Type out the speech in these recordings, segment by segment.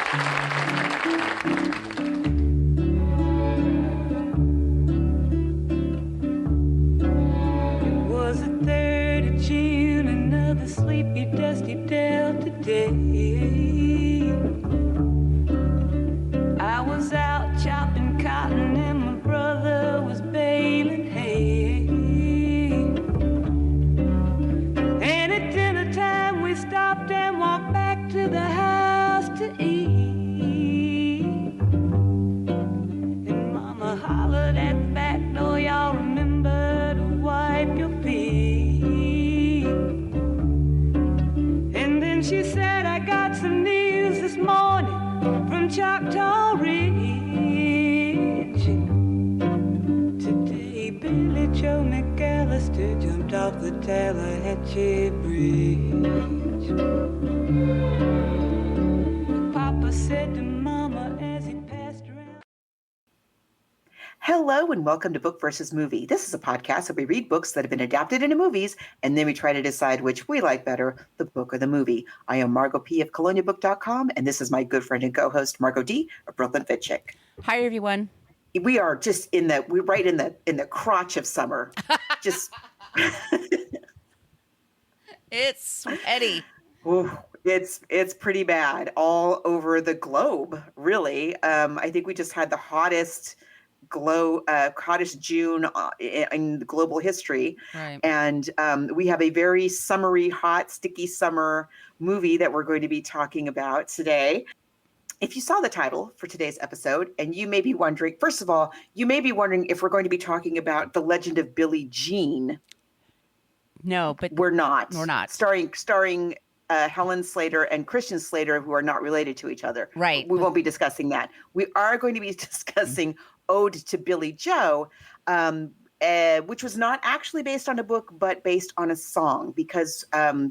Was the 3rd of June, another sleepy, dusty Delta day. I was out chopping cotton and my brother was baling hay. And at dinner time we stopped and walked back to the house to eat. And Mama hollered at the back door, y'all remember to wipe your feet. And then she said, I got some news this morning from Choctaw Ridge. Today Billie Joe Macallister jumped off the Tallahacthie Bridge. Papa said to Mama as he passed around. Hello and welcome to Book versus Movie. This is a podcast where we read books that have been adapted into movies, and then we try to decide which we like better, the book or the movie. I am Margot P. of colonialbook.com, and this is my good friend and co-host, Margot D. of Brooklyn Fit Chick. Hi, everyone. We are just we're right in the crotch of summer. Just It's sweaty. Ooh, it's pretty bad all over the globe, really. I think we just had the hottest June in global history. Right. And we have a very summery, hot, sticky summer movie that we're going to be talking about today. If you saw the title for today's episode, and you may be wondering, first of all, you may be wondering if we're going to be talking about The Legend of Billie Jean. No, but We're not. We're not. Starring Helen Slater and Christian Slater, who are not related to each other. Right. We won't be discussing that. We are going to be discussing Ode to Billie Joe, which was not actually based on a book, but based on a song, because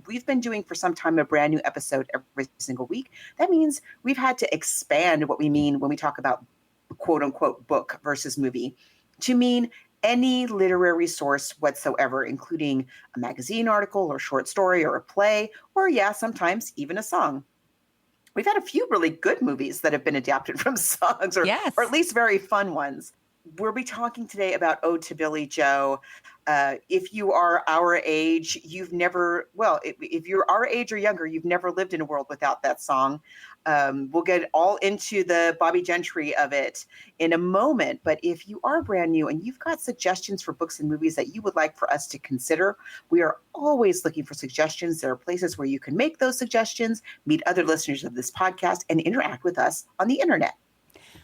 we've been doing for some time a brand new episode every single week. That means we've had to expand what we mean when we talk about quote unquote book versus movie to mean any literary source whatsoever, including a magazine article or short story or a play, or sometimes even a song. We've had a few really good movies that have been adapted from songs, or at least very fun ones. We'll be talking today about Ode to Billie Joe. If you are our age, if you're our age or younger, you've never lived in a world without that song. We'll get all into the Bobbie Gentry of it in a moment. But if you are brand new and you've got suggestions for books and movies that you would like for us to consider, we are always looking for suggestions. There are places where you can make those suggestions, meet other listeners of this podcast, and interact with us on the internet.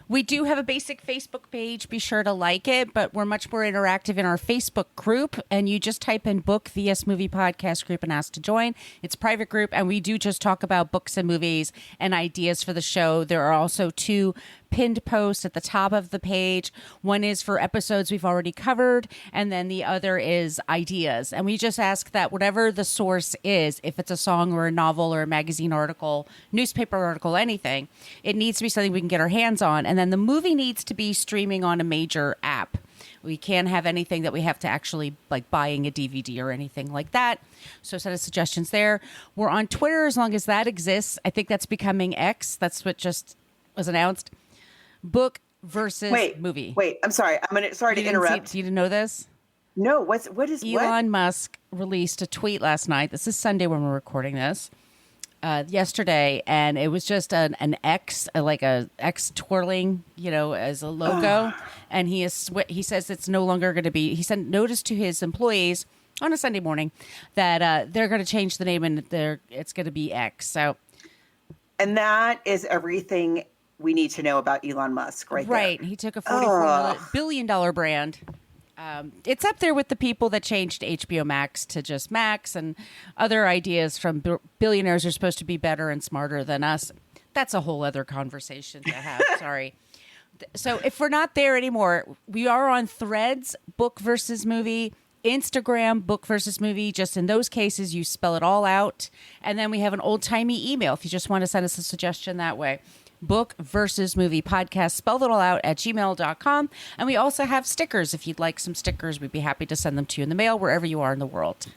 we do have a basic Facebook page. Be sure to like it, but we're much more interactive in our Facebook group. And you just type in Book VS Movie Podcast Group and ask to join. It's a private group, and we do just talk about books and movies and ideas for the show. There are also 2 pinned posts at the top of the page. One is for episodes we've already covered, and then the other is ideas. And we just ask that whatever the source is, if it's a song or a novel or a magazine article, newspaper article, anything, it needs to be something we can get our hands on. And then the movie needs to be streaming on a major app. We can't have anything that we have to actually like buying a DVD or anything like that. So send us suggestions there. We're on Twitter as long as that exists. I think that's becoming X. That's what just was announced. Book versus movie. Wait, I'm sorry. Sorry to interrupt. You didn't know this? No, what is Elon Musk released a tweet last night. This is Sunday when we're recording this. Yesterday, and it was just an X, like a X twirling, as a logo. And he says it's no longer going to be. He sent notice to his employees on a Sunday morning that they're going to change the name and it's going to be X. So, and that is everything we need to know about Elon Musk, right? Right. He took a $44 billion brand. It's up there with the people that changed HBO Max to just Max, and other ideas from billionaires are supposed to be better and smarter than us. That's a whole other conversation to have. Sorry. So if we're not there anymore, we are on Threads, Book versus Movie, Instagram, Book versus Movie. Just in those cases, you spell it all out. And then we have an old-timey email if you just want to send us a suggestion that way. Book versus Movie Podcast, spell it all out at gmail.com. And we also have stickers. If you'd like some stickers, we'd be happy to send them to you in the mail wherever you are in the world.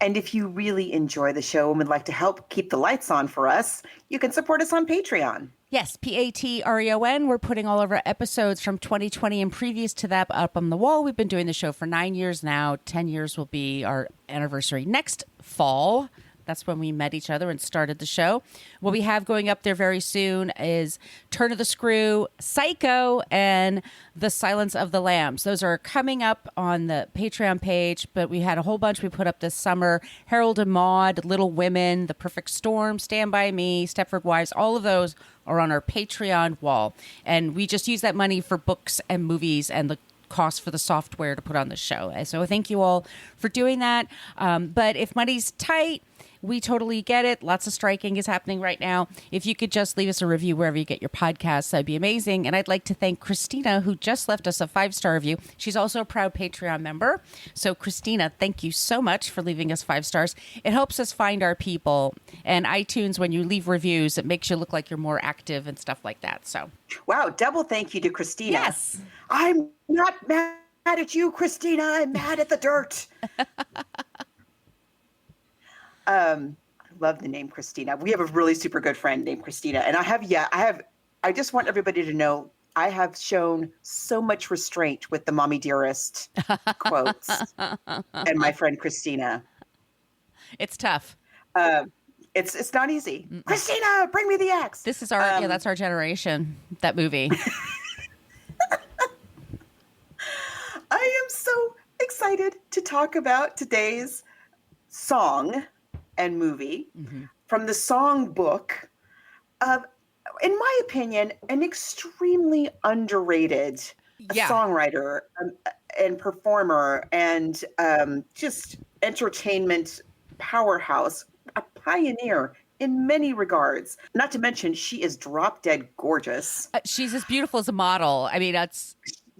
And if you really enjoy the show and would like to help keep the lights on for us, you can support us on Patreon. Yes, Patreon. We're putting all of our episodes from 2020 and previous to that up on the wall. We've been doing the show for 9 years now. 10 years will be our anniversary next fall. That's when we met each other and started the show. What we have going up there very soon is Turn of the Screw, Psycho, and The Silence of the Lambs. Those are coming up on the Patreon page, but we had a whole bunch we put up this summer. Harold and Maude, Little Women, The Perfect Storm, Stand By Me, Stepford Wives, all of those are on our Patreon wall. And we just use that money for books and movies and the cost for the software to put on the show. So thank you all for doing that. But if money's tight, we totally get it. Lots of striking is happening right now. If you could just leave us a review wherever you get your podcasts, that'd be amazing. And I'd like to thank Christina, who just left us a 5-star review. She's also a proud Patreon member. So Christina, thank you so much for leaving us 5 stars. It helps us find our people. And iTunes, when you leave reviews, it makes you look like you're more active and stuff like that. So, wow, double thank you to Christina. Yes. I'm not mad at you, Christina. I'm mad at the dirt. I love the name Christina. We have a really super good friend named Christina. And I just want everybody to know I have shown so much restraint with the Mommy Dearest quotes and my friend Christina. It's tough. It's not easy. Mm-mm. Christina, bring me the axe. This is that's our generation, that movie. I am so excited to talk about today's song and movie from the song book of, in my opinion, an extremely underrated songwriter and performer and just entertainment powerhouse, a pioneer in many regards. Not to mention, she is drop dead gorgeous. She's as beautiful as a model. I mean,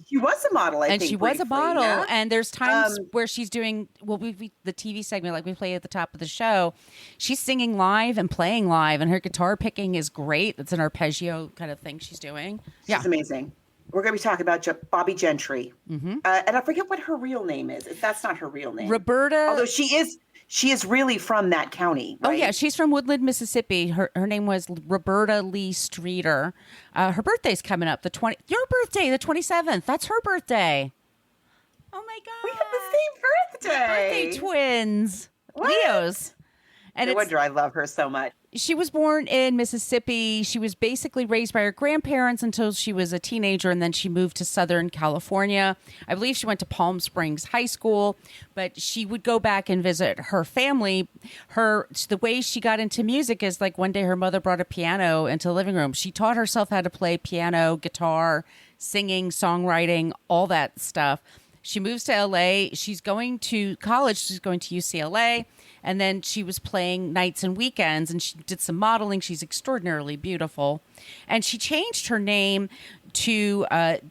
she was a model, I think. And she briefly, was a model. yeah? And there's times where she's doing, the TV segment, like we play at the top of the show, she's singing live and playing live, and her guitar picking is great. It's an arpeggio kind of thing she's doing. She's amazing. We're going to be talking about Bobbie Gentry. And I forget what her real name is. That's not her real name. Roberta. Although she is really from that county, right? Oh, yeah. She's from Woodland, Mississippi. Her name was Roberta Lee Streeter. Her birthday's coming up. Your birthday, the 27th. That's her birthday. Oh, my God. We have the same birthday. Birthday twins. What? Leos. And no wonder I love her so much. She was born in Mississippi. She was basically raised by her grandparents until she was a teenager, and then she moved to Southern California. I believe she went to Palm Springs High School, but she would go back and visit her family. The way she got into music is like one day her mother brought a piano into the living room. She taught herself how to play piano, guitar, singing, songwriting, all that stuff. She moves to LA. She's going to college. She's going to UCLA. And then she was playing nights and weekends, and she did some modeling. She's extraordinarily beautiful. And she changed her name to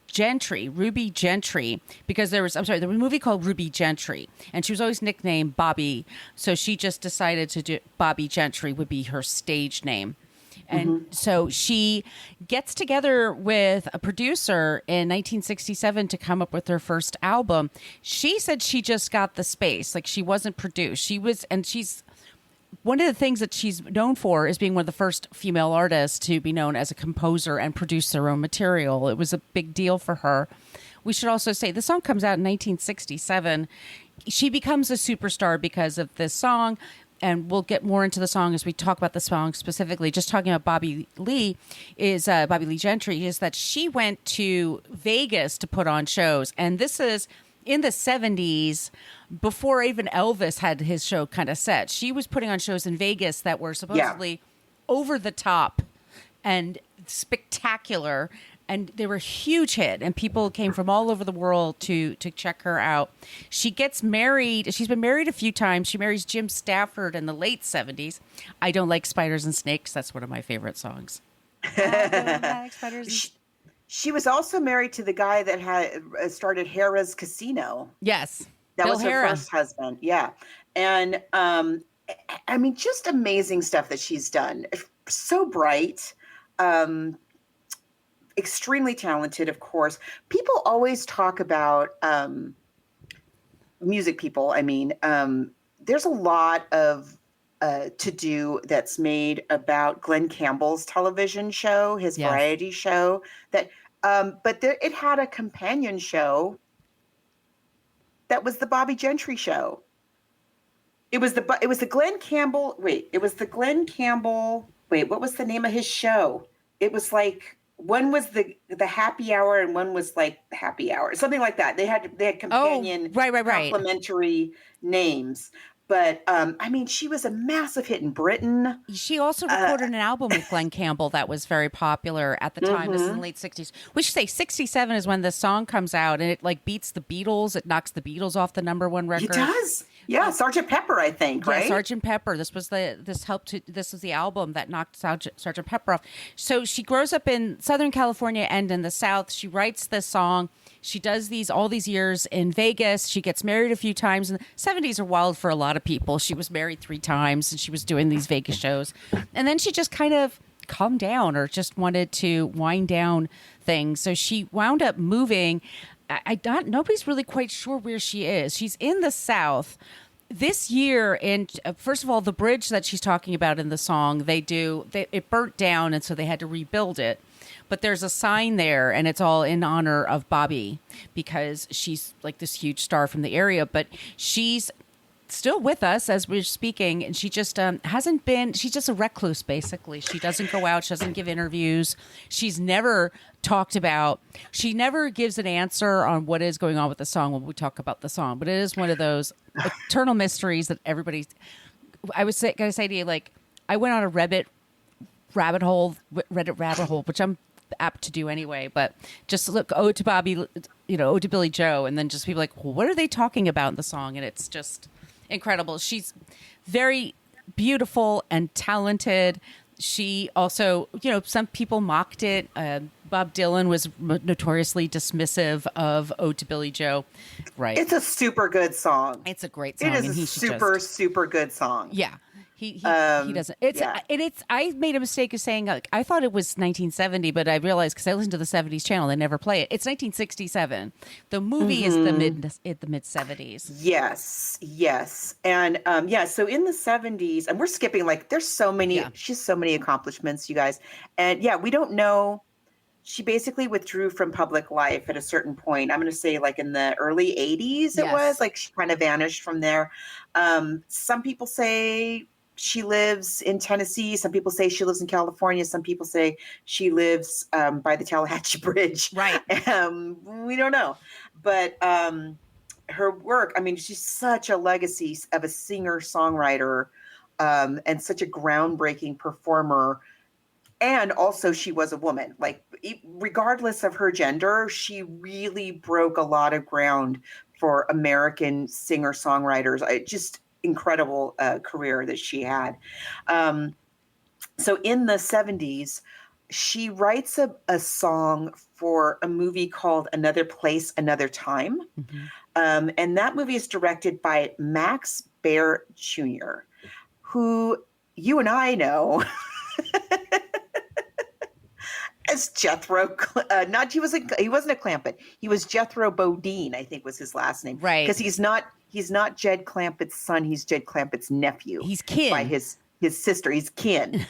Gentry, Ruby Gentry, because there was a movie called Ruby Gentry, and she was always nicknamed Bobbie. So she just decided to do Bobbie Gentry would be her stage name. And so she gets together with a producer in 1967 to come up with her first album. She said she just got the space, like she wasn't produced. She's one of the things that she's known for is being one of the first female artists to be known as a composer and produce their own material. It was a big deal for her. We should also say the song comes out in 1967. She becomes a superstar because of this song. And we'll get more into the song as we talk about the song specifically. Just talking about Bobbie Lee Gentry is that she went to Vegas to put on shows. And this is in the 70s, before even Elvis had his show kind of set. She was putting on shows in Vegas that were supposedly over the top and spectacular. And they were a huge hit, and people came from all over the world to check her out. She gets married. She's been married a few times. She marries Jim Stafford in the late 70s. I Don't Like Spiders and Snakes. That's one of my favorite songs. I don't like spiders. She was also married to the guy that had started Harrah's Casino. Yes. That Bill was her Harrah. first husband. Yeah. And I mean, just amazing stuff that she's done. So bright. Extremely talented, of course. People always talk about music people. I mean, there's a lot of to do that's made about Glenn Campbell's television show, his variety show. That, but it had a companion show that was the Bobbie Gentry show. It was the Glenn Campbell. Wait, it was the Glenn Campbell. Wait, what was the name of his show? It was like, one was the happy hour and one was like the happy hour, something like that. They had companion complementary names. But I mean, she was a massive hit in Britain. She also recorded an album with Glenn Campbell that was very popular at the time. This is in the late 60s. We should say 67 is when this song comes out, and it like beats the Beatles. It knocks the Beatles off the #1 record. It does. Yeah, Sgt. Pepper, I think, right? Yeah, Sgt. Pepper. This was the album that knocked Sgt. Pepper off. So she grows up in Southern California and in the South. She writes this song. She does all these years in Vegas. She gets married a few times. And the 70s are wild for a lot of people. She was married 3 times and she was doing these Vegas shows. And then she just kind of calmed down or just wanted to wind down things. So she wound up moving. Nobody's really quite sure where she is. She's in the South. This year, and first of all, the bridge that she's talking about in the song, it burnt down, and so they had to rebuild it. But there's a sign there, and it's all in honor of Bobbie because she's like this huge star from the area. But she's still with us as we're speaking, and she just hasn't been. She's just a recluse, basically. She doesn't go out. She doesn't give interviews. She's never talked about. She never gives an answer on what is going on with the song when we talk about the song. But it is one of those eternal mysteries that everybody's. I was going to say to you, like, I went on a Reddit rabbit hole, which I'm apt to do anyway, but just look, ode to Bobbie, ode to Billie Joe, and then just people like, well, what are they talking about in the song? And it's just incredible. She's very beautiful and talented. She also, some people mocked it. Bob Dylan was notoriously dismissive of Ode to Billie Joe. Right. It's a super good song. It's a great song. It is a super good song. Yeah. He doesn't. I made a mistake of saying I thought it was 1970, but I realized because I listened to the 70s channel, they never play it. It's 1967. The movie is the mid 70s. Yes, and So in the 70s, and we're skipping there's so many. Yeah. She has so many accomplishments, you guys, and we don't know. She basically withdrew from public life at a certain point. I'm going to say in the early 80s. It was she kind of vanished from there. Some people say she lives in Tennessee. Some people say she lives in California. Some people say she lives by the Tallahacthie Bridge. Right. We don't know. But her work, I mean, she's such a legacy of a singer-songwriter and such a groundbreaking performer. And also she was a woman. Regardless of her gender, she really broke a lot of ground for American singer-songwriters. Just incredible career that she had. So in the 70s, she writes a song for a movie called Another Place, Another Time. Mm-hmm. And that movie is directed by Max Baer Jr., who you and I know as Jethro. He wasn't a Clampett. He was Jethro Bodine, I think was his last name. Right. Because he's not Jed Clampett's son. He's Jed Clampett's nephew. He's kin. By his sister. He's kin.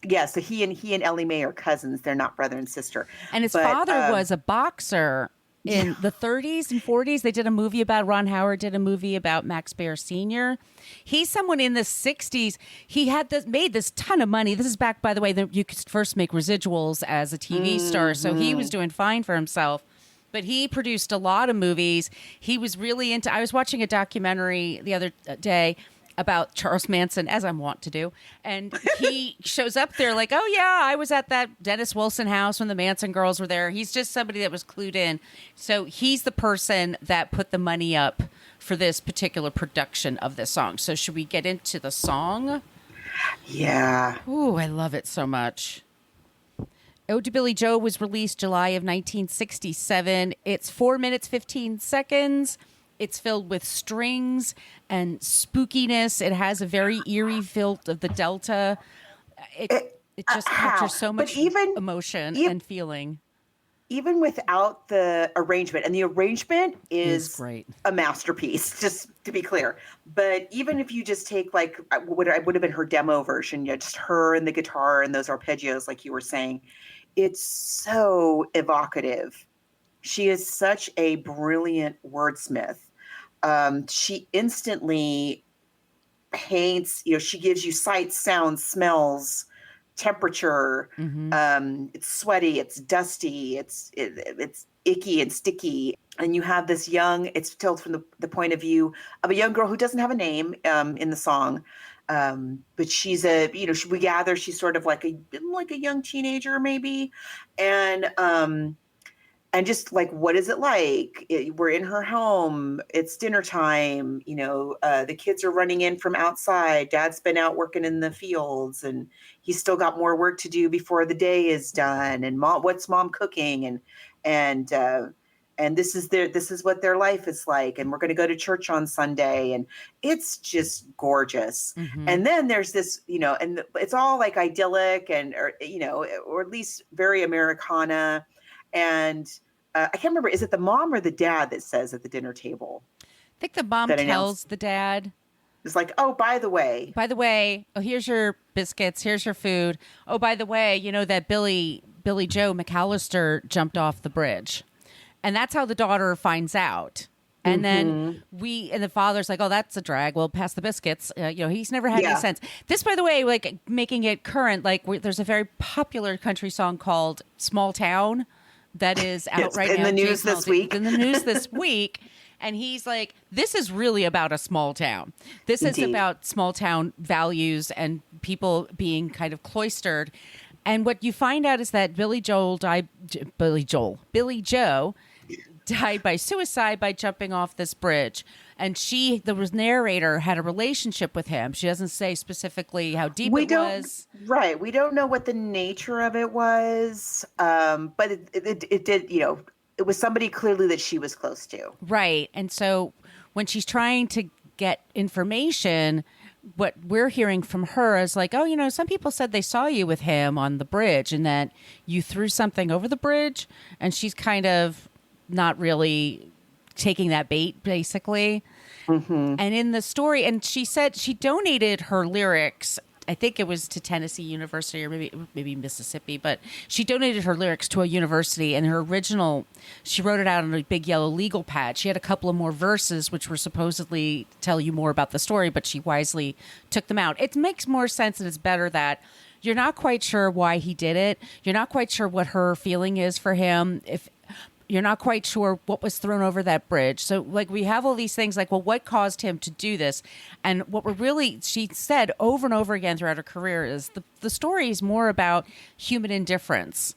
Yeah. So he and Ellie Mae are cousins. They're not brother and sister. And his father was a boxer in the 30s and 40s. They did a movie about Ron Howard. Did a movie about Max Baer Sr. He's someone in the 60s. He had made this ton of money. This is back, by the way, that you could first make residuals as a TV star. So he was doing fine for himself. But he produced a lot of movies. He was really into. I was watching a documentary the other day about Charles Manson, as I'm wont to do, and he shows up there like, "Oh yeah, I was at that Dennis Wilson house when the Manson girls were there." He's just somebody that was clued in. So he's the person that put the money up for this particular production of this song. So should we get into the song? Yeah. Ooh, I love it so much. Ode to Billie Joe was released July of 1967. It's 4 minutes, 15 seconds. It's filled with strings and spookiness. It has a very eerie feel of the Delta. It just captures so much emotion and feeling. even without the arrangement, and the arrangement It's is great. a masterpiece, just to be clear. But even if you just take like what I would have been her demo version, just her and the guitar and those arpeggios, like you were saying, it's so evocative. She is such a brilliant wordsmith. She instantly paints, she gives you sights, sounds, smells, temperature. It's sweaty, it's dusty, it's icky and sticky. And you have this it's told from the point of view of a young girl who doesn't have a name in the song. But she's we gather she's sort of like a young teenager maybe. And just like, what is it like? We're in her home. It's dinner time. The kids are running in from outside. Dad's been out working in the fields, and he's still got more work to do before the day is done. And what's mom cooking? And this is what their life is like. And we're going to go to church on Sunday. And it's just gorgeous. And then there's this, and it's all like idyllic or at least very Americana. And I can't remember, is it the mom or the dad that says at the dinner table? I think the mom tells the dad. It's like, oh, by the way, oh, here's your biscuits. Here's your food. Oh, by the way, that Billie Joe Macallister jumped off the bridge. And that's how the daughter finds out. And then and the father's like, oh, that's a drag. Well, pass the biscuits. He's never had any sense. This, by the way, like making it current, like there's a very popular country song called Small Town that is out right now. In the news this week. In the news this week. And he's like, this is really about a small town. This is about small town values and people being kind of cloistered. And what you find out is that Billie Joe died by suicide by jumping off this bridge. And the narrator had a relationship with him. She doesn't say specifically how deep it was. Right. We don't know what the nature of it was. But it did, it was somebody clearly that she was close to. Right. And so when she's trying to get information, what we're hearing from her is like, oh, some people said they saw you with him on the bridge and that you threw something over the bridge. And she's kind of not really taking that bait, basically. And in the story, and she said she donated her lyrics, I think it was to Tennessee University or maybe Mississippi, but she donated her lyrics to a university, and her original, she wrote it out on a big yellow legal pad. She had a couple of more verses, which were supposedly tell you more about the story, but she wisely took them out. It makes more sense, and it's better that you're not quite sure why he did it. You're not quite sure what her feeling is for him. If you're not quite sure what was thrown over that bridge. So like we have all these things like, well, what caused him to do this? And what she said over and over again throughout her career is the story is more about human indifference,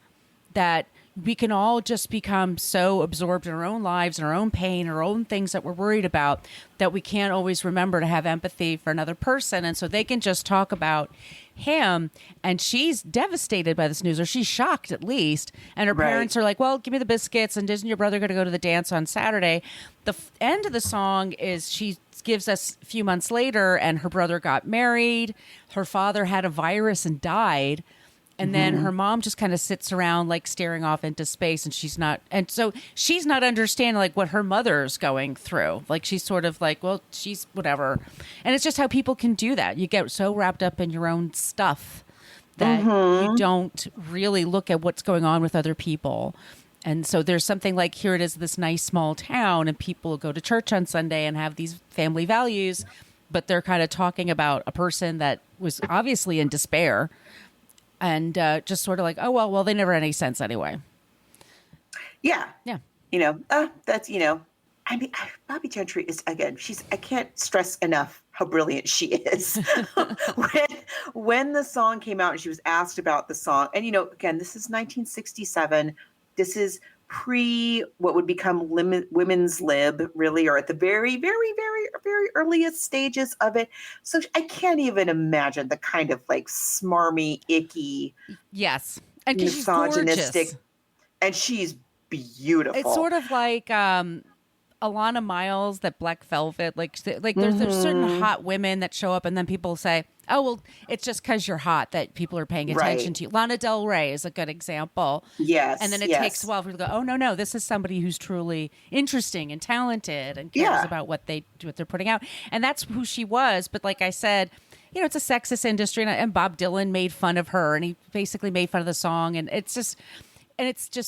that we can all just become so absorbed in our own lives and our own pain, our own things that we're worried about, that we can't always remember to have empathy for another person. And so they can just talk about him, and she's devastated by this news, or she's shocked at least. And her parents are like, well, give me the biscuits, and isn't your brother going to go to the dance on Saturday? The end of the song is she gives us a few months later, and her brother got married. Her father had a virus and died. And then her mom just kind of sits around like staring off into space, and she's not understanding like what her mother's going through. Like she's sort of like, well, she's whatever. And it's just how people can do that. You get so wrapped up in your own stuff that you don't really look at what's going on with other people. And so there's something like, here it is, this nice small town, and people go to church on Sunday and have these family values, but they're kind of talking about a person that was obviously in despair. And just sort of like, oh, well, they never had any sense anyway. Yeah. Yeah. That's, I mean, Bobbie Gentry is, again, I can't stress enough how brilliant she is. when the song came out and she was asked about the song, and, again, this is 1967. This is pre what would become women's lib, really, or at the very, very, very, very earliest stages of it. So I can't even imagine the kind of like smarmy, icky, yes, and misogynistic, and she's beautiful. It's sort of like Alana Miles, that Black Velvet, like there's certain hot women that show up, and then people say, Oh, well, it's just because you're hot that people are paying attention Right. to you. Lana Del Rey is a good example. Yes. And then it yes. takes a while for you to go, oh, no, this is somebody who's truly interesting and talented and cares Yeah. about what they're putting out. And that's who she was. But like I said, you know, it's a sexist industry. And Bob Dylan made fun of her, and he basically made fun of the song. And it's just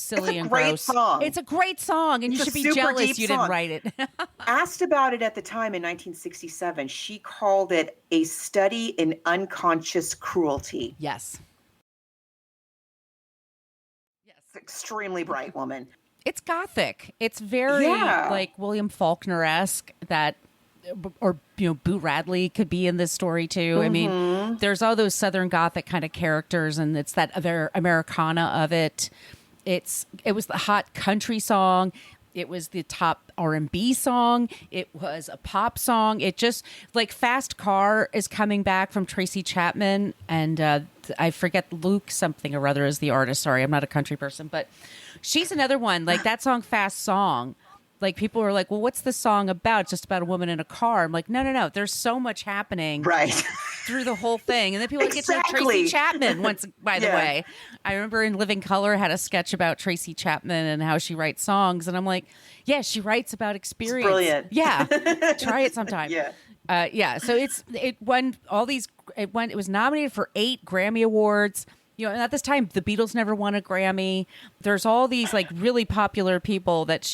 silly and great gross. song. It's a great song, and It's you a should be super jealous deep you song. didn't write it. Asked about it at the time in 1967, she called it a study in unconscious cruelty. Yes. Extremely bright woman. It's gothic. It's very like William Faulkner-esque, that, or Boo Radley could be in this story too. I mean, there's all those Southern Gothic kind of characters, and it's that other Americana of it. It was the hot country song. It was the top R&B song. It was a pop song. It just, like, Fast Car is coming back from Tracy Chapman, and I forget, Luke something or other is the artist. Sorry, I'm not a country person, but she's another one. Like, that song, Fast Song, like, people are like, well, what's the song about? It's just about a woman in a car. I'm like, no. There's so much happening through the whole thing. And then people get to Tracy Chapman once, by the way. I remember in Living Color had a sketch about Tracy Chapman and how she writes songs. And I'm like, yeah, she writes about experience. It's brilliant. Yeah. Try it sometime. Yeah. So it was nominated for 8 Grammy Awards. You know, and at this time, the Beatles never won a Grammy. There's all these, like, really popular people that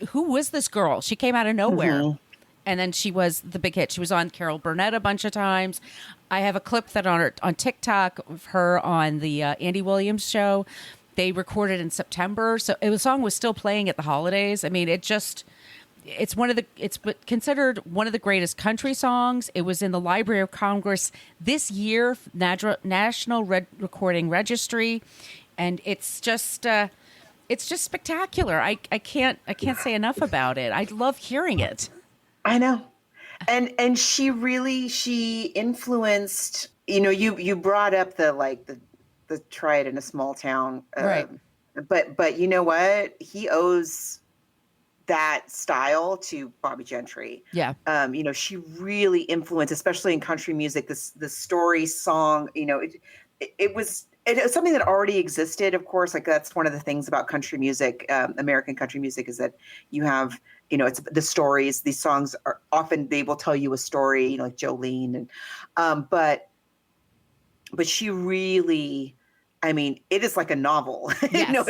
who was this girl? She came out of nowhere. And then she was the big hit. She was on Carol Burnett a bunch of times. I have a clip that on TikTok of her on the Andy Williams show. They recorded in September. So the song was still playing at the holidays. I mean, it's considered one of the greatest country songs. It was in the Library of Congress this year, National Recording Registry, and it's just spectacular. I can't say enough about it. I love hearing it. I know. And she influenced, you brought up the try it in a small town. Right. But you know what? He owes that style to Bobbie Gentry. Yeah. She really influenced, especially in country music, the story song, it was something that already existed, of course. Like, that's one of the things about country music, American country music, is that you have, it's the stories. These songs are often, they will tell you a story, like Jolene, and but she really, I mean, it is like a novel. Yes.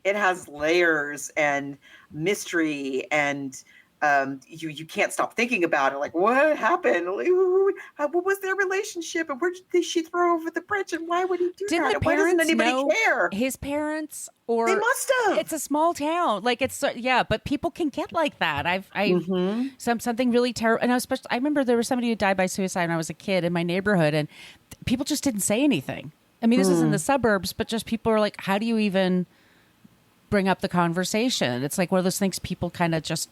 It has layers and mystery, and you can't stop thinking about it. Like, what happened? What was their relationship? And where did she throw over the bridge? And why would he do Didn't that? the Why doesn't parents anybody know care? his parents? Or They must have. It's a small town. Like, but people can get like that. Something really terrible. And I remember there was somebody who died by suicide when I was a kid in my neighborhood, and people just didn't say anything. I mean, this is in the suburbs, but just people are like, how do you even bring up the conversation? It's like one of those things people kind of just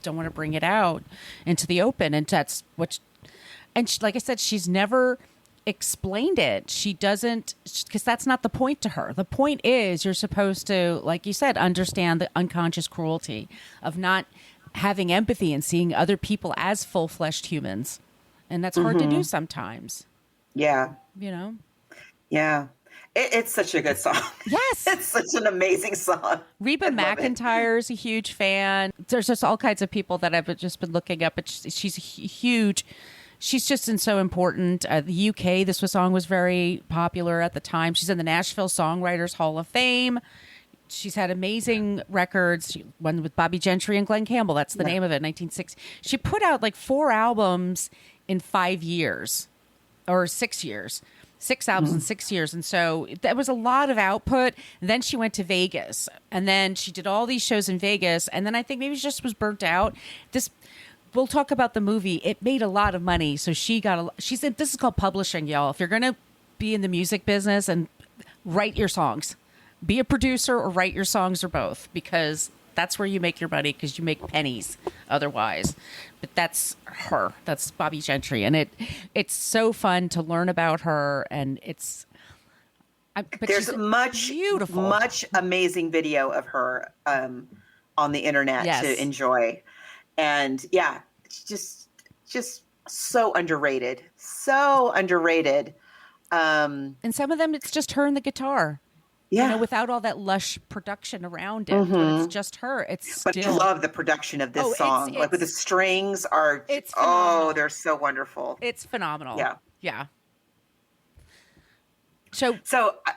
don't want to bring it out into the open. And that's like I said, she's never explained it. She doesn't, because that's not the point to her. The point is you're supposed to, like you said, understand the unconscious cruelty of not having empathy and seeing other people as full-fleshed humans. And that's hard to do sometimes. Yeah. Yeah. It's such a good song. Yes. It's such an amazing song. Reba McEntire's a huge fan. There's just all kinds of people that I've just been looking up, but she's huge. She's just so important. The UK, this song was very popular at the time. She's in the Nashville Songwriters Hall of Fame. She's had amazing records. One with Bobbie Gentry and Glenn Campbell. That's the name of it, 1960. She put out like 4 albums in 5 years or 6 years. 6 albums in 6 years. And so that was a lot of output. And then she went to Vegas, and then she did all these shows in Vegas. And then I think maybe she just was burnt out. We'll talk about the movie. It made a lot of money. So she said, this is called publishing, y'all. If you're going to be in the music business and write your songs, be a producer or write your songs, or both, because that's where you make your money, because you make pennies otherwise. But that's her. That's Bobbie Gentry. And it's so fun to learn about her. And there's much amazing video of her on the internet to enjoy. And yeah, it's just So underrated. So underrated. And some of them, it's just her and the guitar. Yeah. You know, without all that lush production around it. When it's just her. It's But still... I love the production of this song. Like with the strings are, it's phenomenal. they're so wonderful. It's phenomenal. Yeah. Yeah. So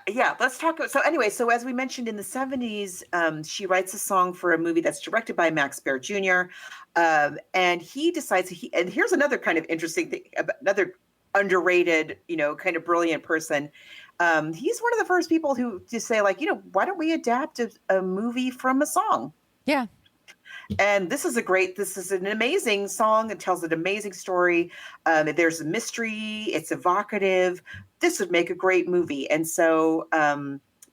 yeah, let's talk. So anyway, so as we mentioned in the 70s, she writes a song for a movie that's directed by Max Baer Jr. And he decides and here's another kind of interesting thing, another underrated, kind of brilliant person. He's one of the first people who to say like, why don't we adapt a movie from a song? Yeah. And this is an amazing song. It tells an amazing story. There's a mystery. It's evocative. This would make a great movie. And so,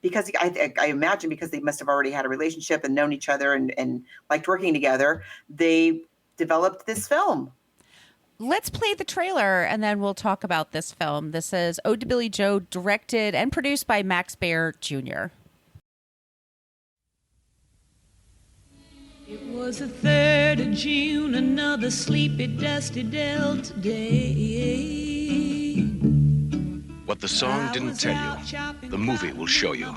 because I imagine because they must have already had a relationship and known each other and liked working together, they developed this film. Let's play the trailer and then we'll talk about this film. This is Ode to Billie Joe, directed and produced by Max Baer Jr. It was the 3rd of June, another sleepy, dusty Delta day. What the song didn't tell you, the movie will show you.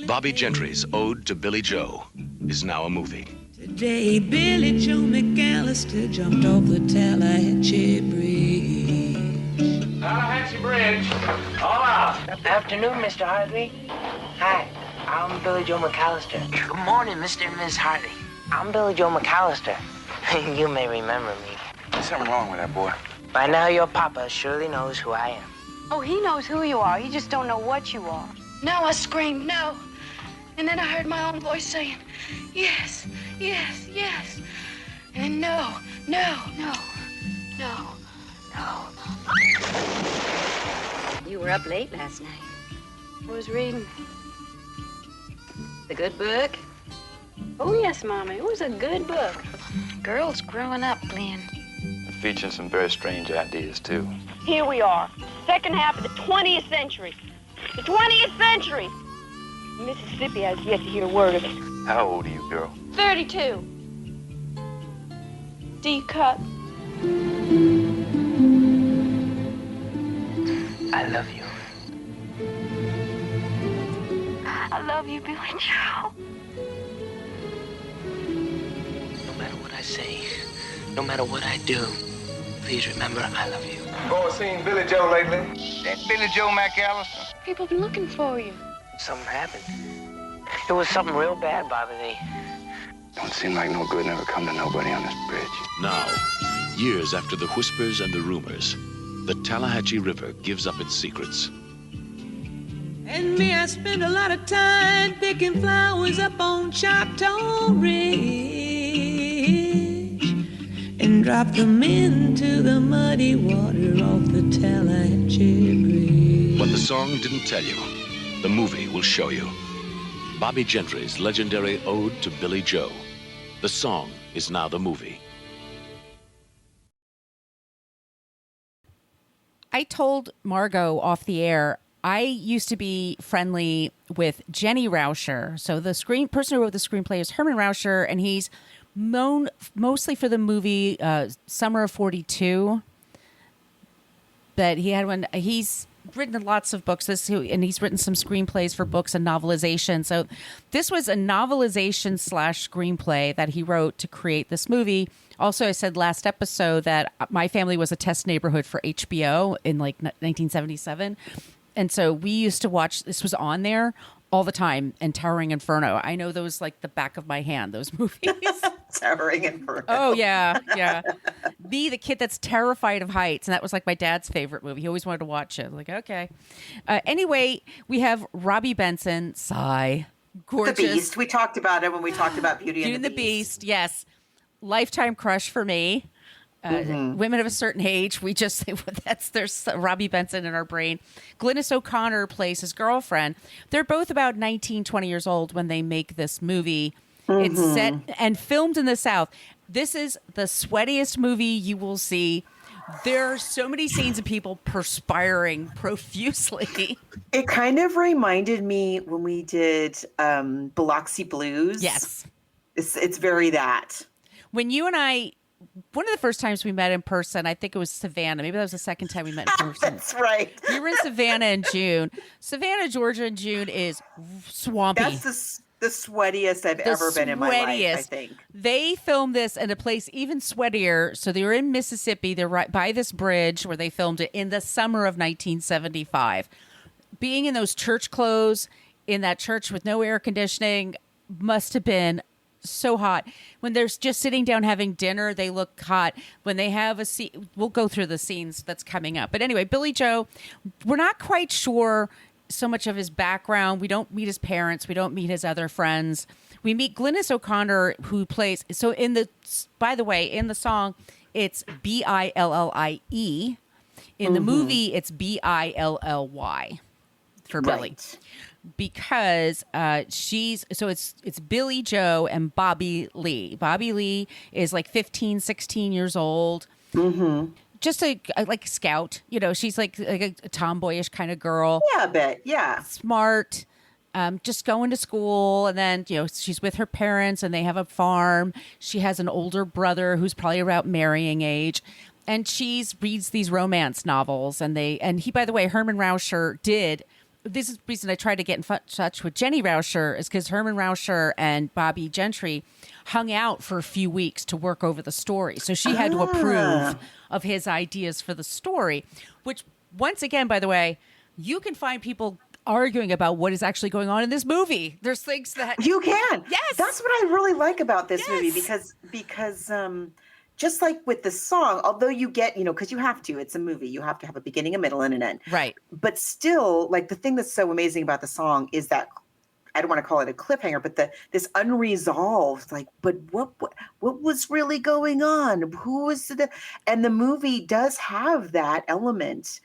Bobbie Gentry's Ode to Billie Joe is now a movie. Today, Billie Joe Macallister jumped off the Tallahacthie Bridge. Tallahacthie Bridge, all out. Afternoon, Mr. Hartley. Hi, I'm Billie Joe Macallister. Good morning, Mr. and Miss Hartley. I'm Billie Joe Macallister. You may remember me. There's something wrong with that boy. By now, your papa surely knows who I am. Oh, he knows who you are. You just don't know what you are. No, I screamed no. And then I heard my own voice saying, yes, yes, yes. And no, no, no, no, no. You were up late last night. I was reading. The good book? Oh, yes, Mommy. It was a good book. Girls growing up, Glenn. It features some very strange ideas, too. Here we are, second half of the 20th century. The 20th century! Mississippi has yet to hear a word of it. How old are you, girl? 32. D cut. I love you. I love you, Billie Joe. No matter what I say, no matter what I do, please remember I love you. Boy, seen Billie Joe lately? That Billie Joe Macallister? People have been looking for you. Something happened. It was something real bad, Bobbie Lee. Don't seem like no good never come to nobody on this bridge. Now, years after the whispers and the rumors, the Tallahacthie River gives up its secrets. And me, I spend a lot of time picking flowers up on Choctaw Ridge and drop them into the muddy water off the Tallahacthie Bridge. What the song didn't tell you, the movie will show you. Bobbie Gentry's legendary Ode to Billie Joe. The song is now the movie. I told Margot off the air, I used to be friendly with Jenny Rauscher. So the person who wrote the screenplay is Herman Rauscher, and he's known mostly for the movie Summer of 42. But he's written lots of books, and he's written some screenplays for books and novelization. So this was a novelization / screenplay that he wrote to create this movie. Also, I said last episode that my family was a test neighborhood for HBO in like 1977. And so we used to watch, this was on there all the time, and Towering Inferno. I know those like the back of my hand, those movies. Towering Inferno. Oh, yeah, yeah. Me, the kid that's terrified of heights, and that was like my dad's favorite movie. He always wanted to watch it. I was like, okay. Anyway, we have Robby Benson, sigh, gorgeous. The Beast. We talked about it when we talked about Beauty and the Beast. Yes. Lifetime crush for me. Women of a certain age, we just there's Robby Benson in our brain. Glynnis O'Connor plays his girlfriend. They're both about 19, 20 years old when they make this movie. It's set and filmed in the South. This is the sweatiest movie you will see. There are so many scenes of people perspiring profusely. It kind of reminded me when we did Biloxi Blues. Yes. It's very that. When you and I one of the first times we met in person, I think it was Savannah. Maybe that was the second time we met in person. That's right. We were in Savannah in June. Savannah, Georgia in June is swampy. That's the sweatiest I've ever been in my life, I think. They filmed this in a place even sweatier. So they were in Mississippi. They're right by this bridge where they filmed it in the summer of 1975. Being in those church clothes in that church with no air conditioning must have been so hot. When they're just sitting down having dinner, they look hot. When they have a scene, we'll go through the scenes that's coming up. But anyway, Billie Joe, we're not quite sure so much of his background. We don't meet his parents. We don't meet his other friends. We meet Glynnis O'Connor, who plays. So by the way, in the song, it's Billie. In the movie, it's Billy for Billie. Because it's Billie Joe and Bobbie Lee. Bobbie Lee is like 15, 16 years old. Mm-hmm. Just a scout. She's like a tomboyish kind of girl. Yeah, a bit. Yeah. Smart. Just going to school. And then, she's with her parents and they have a farm. She has an older brother who's probably around marrying age. And she reads these romance novels. And he, by the way, Herman Rauscher did. This is the reason I tried to get in touch with Jenny Rauscher, is because Herman Rauscher and Bobbie Gentry hung out for a few weeks to work over the story. So she had to approve of his ideas for the story, which, once again, by the way, you can find people arguing about what is actually going on in this movie. There's things that... You can. Yes. That's what I really like about this movie, because just like with the song, although you get, because you have to, it's a movie, you have to have a beginning, a middle, and an end. Right. But still, like, the thing that's so amazing about the song is that, I don't want to call it a cliffhanger, but this unresolved, like, but what was really going on? Who was the, and the movie does have that element,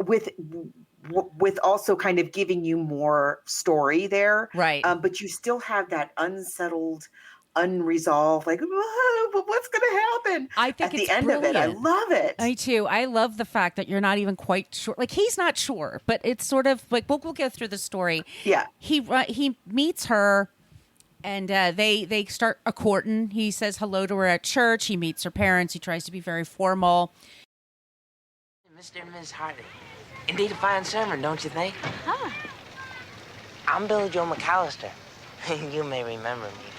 with also kind of giving you more story there. Right. But you still have that unsettled, unresolved, like, what's going to happen? I think at it's the end brilliant. of it. I love it. Me too. I love the fact that you're not even quite sure. Like, he's not sure, but it's sort of like, we'll go through the story. Yeah. He meets her and they start a courting. He says hello to her at church. He meets her parents. He tries to be very formal. Mr. and Miss Hardy. Indeed a fine sermon, don't you think? Huh. I'm Billie Joe Macallister. You may remember me.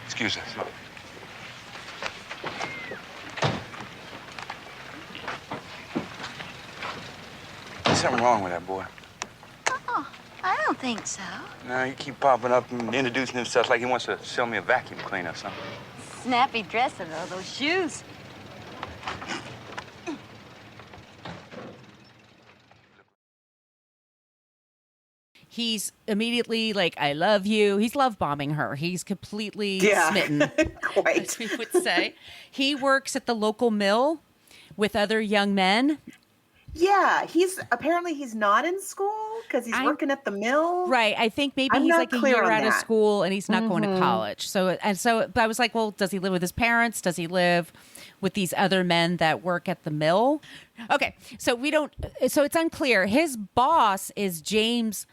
Excuse us. There's something wrong with that boy. Oh, I don't think so. No, he keep popping up and introducing himself like he wants to sell me a vacuum cleaner or something. Snappy dressing, though, those shoes. He's immediately like, I love you. He's love bombing her. He's completely smitten, Quite. as we would say. He works at the local mill with other young men. Yeah, he's not in school because he's working at the mill. Right. I think maybe he's like a year out of school and he's not going to college. So but I was like, well, does he live with his parents? Does he live with these other men that work at the mill? Okay. So it's unclear. His boss is James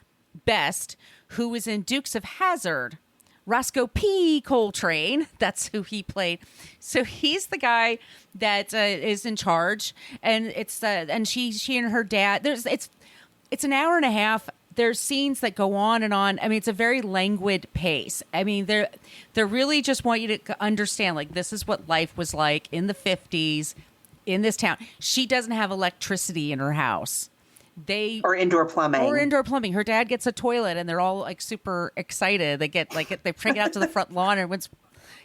Best, who was in Dukes of Hazzard. Roscoe P. Coltrane, that's who he played. So he's the guy that is in charge, and she and her dad. It's an hour and a half. There's scenes that go on and on. I mean, it's a very languid pace. I mean, they're really just want you to understand, like, this is what life was like in the 50s in this town. She doesn't have electricity in her house. Or indoor plumbing. Her dad gets a toilet and they're all like super excited. They bring it out to the front lawn and everyone's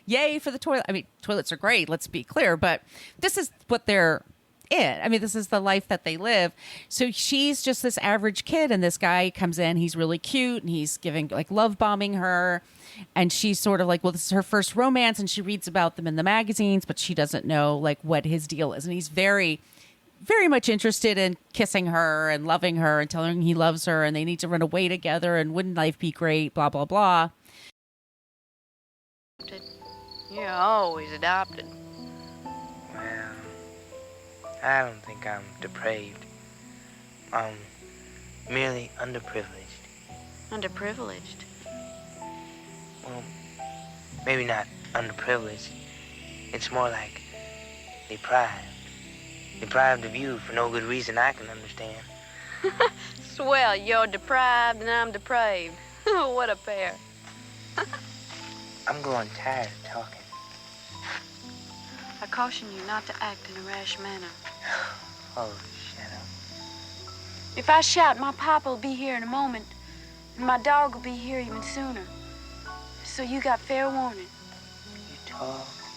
yay for the toilet. I mean, toilets are great, let's be clear, but this is what they're in. I mean, this is the life that they live. So she's just this average kid and this guy comes in, he's really cute and he's giving like love bombing her. And she's sort of like, well, this is her first romance and she reads about them in the magazines, but she doesn't know like what his deal is. And he's very, very much interested in kissing her and loving her and telling her he loves her and they need to run away together and wouldn't life be great, blah, blah, blah. You're always adopted. Well, I don't think I'm depraved. merely underprivileged. Underprivileged? Well, maybe not underprivileged. It's more like deprived. Deprived of you for no good reason I can understand. Swell, you're deprived and I'm depraved. What a pair. I'm growing tired of talking. I caution you not to act in a rash manner. Oh, shut up. If I shout, my papa will be here in a moment, and my dog will be here even sooner. So you got fair warning.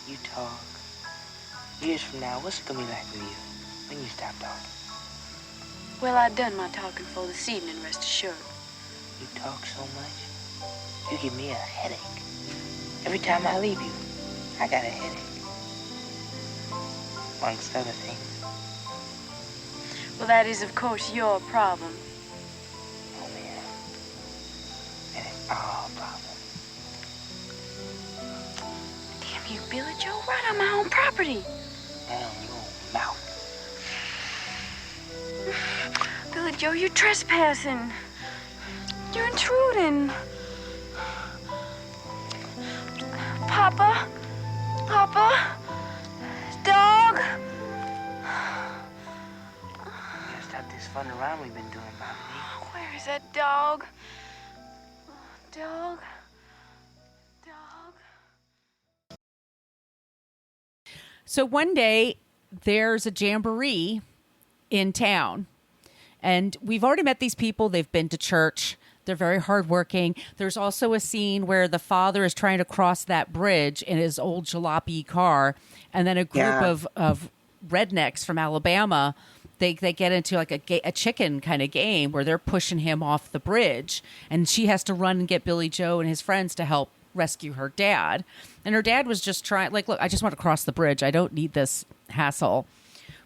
You talk. Years from now, what's it gonna be like with you when you stop talking? Well, I done my talking for this evening, rest assured. You talk so much, you give me a headache. Every time I leave you, I got a headache. Amongst other things. Well, that is, of course, your problem. Oh, man. And it's our problem. Damn you, Billie Joe, right on my own property. Down your mouth. Billie Joe, you're trespassing. You're intruding. Papa? Dog? You gotta stop this fun around we've been doing, Bobbie Lee. Where is that dog? Dog? So one day there's a jamboree in town, and we've already met these people. They've been to church. They're very hardworking. There's also a scene where the father is trying to cross that bridge in his old jalopy car, and then a group of rednecks from Alabama, they get into like a chicken kind of game where they're pushing him off the bridge, and she has to run and get Billie Joe and his friends to help rescue her dad. And her dad was just trying, like, look, I just want to cross the bridge. I don't need this hassle.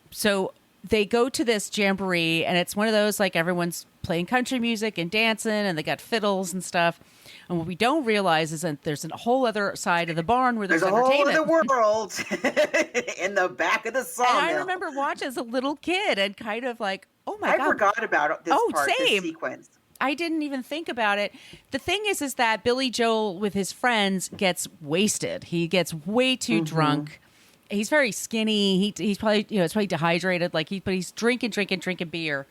So they go to this jamboree, and it's one of those, like, everyone's playing country music and dancing, and they got fiddles and stuff. And what we don't realize is that there's a whole other side of the barn where there's a whole entertainment. other world in the back of the sawmill. And I remember watching as a little kid and kind of like, oh my God. I forgot about this part, same. this sequence. I didn't even think about it. The thing is that Billie Joe with his friends gets wasted. He gets way too drunk. He's very skinny. He's probably, it's probably dehydrated. But he's drinking beer.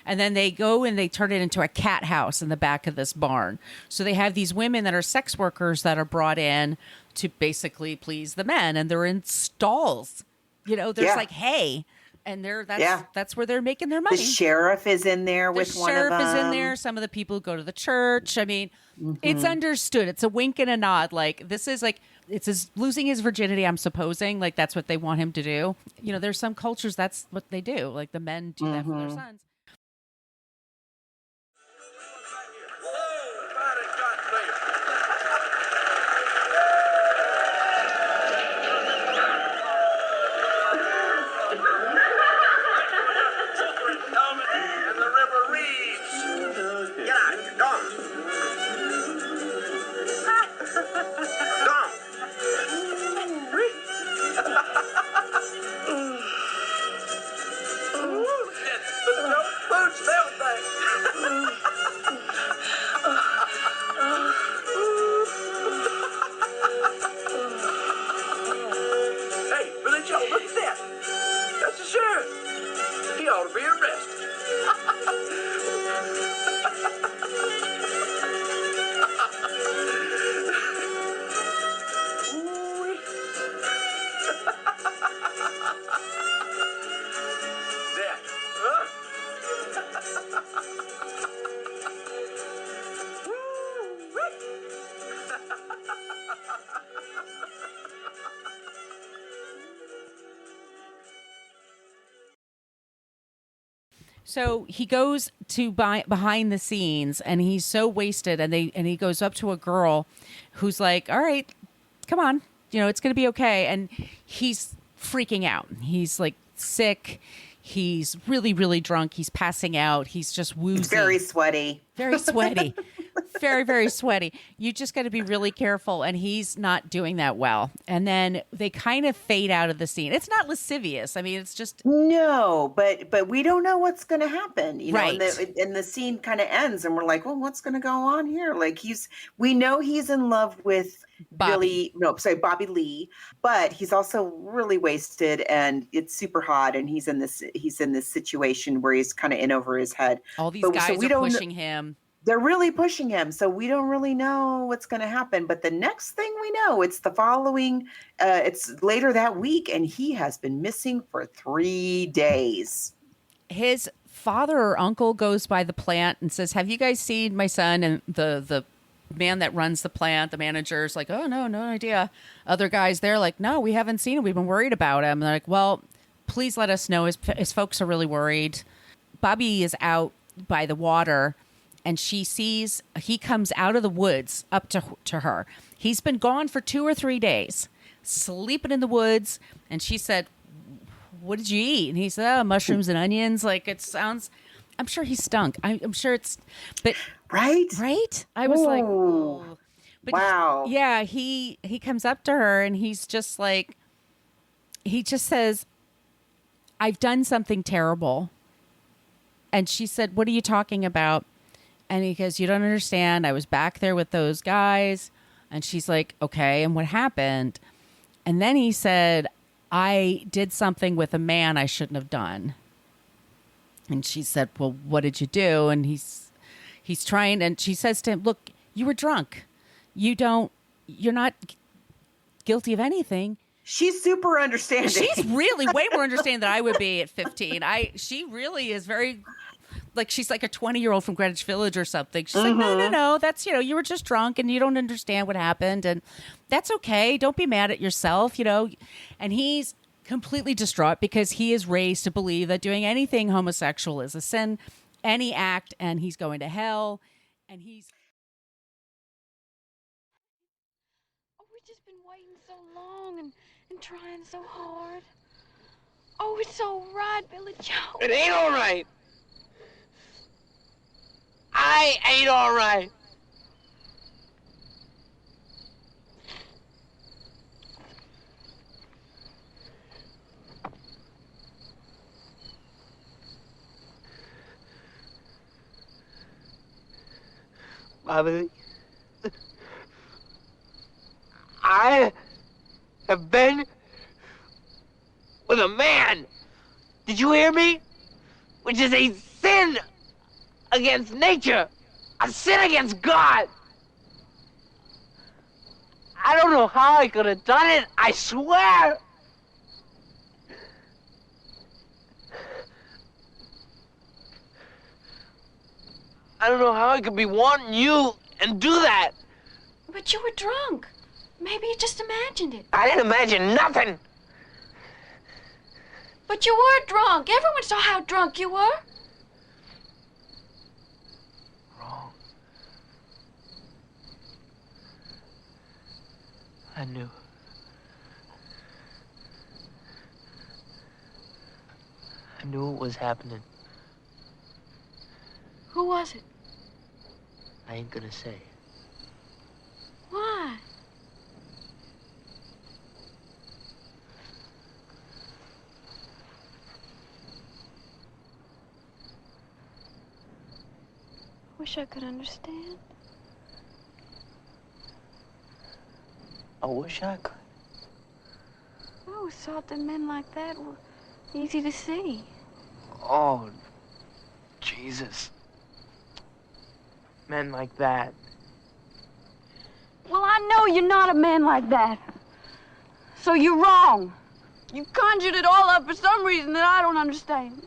And then they go and they turn it into a cat house in the back of this barn. So they have these women that are sex workers that are brought in to basically please the men. And they're in stalls. There's like hay. And that's where they're making their money. The sheriff is in there with one of them. The sheriff is in there. Some of the people who go to the church. I mean, it's understood. It's a wink and a nod. Like, this is like, it's losing his virginity, I'm supposing. Like, that's what they want him to do. There's some cultures, that's what they do. Like, the men do that for their sons. So he goes to behind the scenes, and he's so wasted, and he goes up to a girl who's like, all right, come on, it's going to be okay. And he's freaking out. He's like sick. He's really, really drunk. He's passing out. He's just woozy. Very sweaty. Very sweaty. very, very sweaty. You just got to be really careful. And he's not doing that well. And then they kind of fade out of the scene. It's not lascivious. I mean, it's just No, but we don't know what's going to happen, you know. Right. And the scene kind of ends, and we're like, well, what's going to go on here? Like we know he's in love with Bobbie Lee, but he's also really wasted, and it's super hot, and he's in this situation where he's kind of in over his head. All these guys are pushing him. They're really pushing him, so we don't really know what's going to happen. But the next thing we know, it's the following. It's later that week, and he has been missing for 3 days. His father or uncle goes by the plant and says, "Have you guys seen my son?" And the man that runs the plant, the manager's like, "Oh, no idea." Other guys, they're like, "No, we haven't seen him. We've been worried about him." And they're like, "Well, please let us know." His folks are really worried. Bobbie is out by the water, and she sees he comes out of the woods up to her. He's been gone for 2 or 3 days, sleeping in the woods. And she said, "What did you eat?" And he said, "Oh, mushrooms and onions." Like, it sounds, I'm sure he stunk. I'm sure it's, but right. I was like, oh. But wow. He comes up to her, and he's just like, he just says, "I've done something terrible." And she said, "What are you talking about?" And he goes, "You don't understand. I was back there with those guys." And she's like, "Okay, and what happened?" And then he said, "I did something with a man I shouldn't have done." And she said, "Well, what did you do?" And he's trying, and she says to him, "Look, you were drunk. You're not guilty of anything." She's super understanding. She's really way more understanding than I would be at 15. She really is very, like, she's like a 20-year-old from Greenwich Village or something. She's like, no, that's, you were just drunk and you don't understand what happened, and that's okay. Don't be mad at yourself, And he's completely distraught because he is raised to believe that doing anything homosexual is a sin, any act, and he's going to hell. And he's... Oh, we've just been waiting so long and trying so hard. Oh, it's all right, Billie Joe. It ain't all right. I ain't all right. Bobbie, I have been with a man. Did you hear me? Which is a sin against nature, a sin against God. I don't know how I could have done it, I swear. I don't know how I could be wanting you and do that. But you were drunk. Maybe you just imagined it. I didn't imagine nothing. But you were drunk. Everyone saw how drunk you were. Wrong. I knew. I knew what was happening. Who was it? I ain't gonna say. Why? Wish I could understand. I wish I could. I always thought that men like that were easy to see. Oh, Jesus. Men like that. Well, I know you're not a man like that. So you're wrong. You conjured it all up for some reason that I don't understand.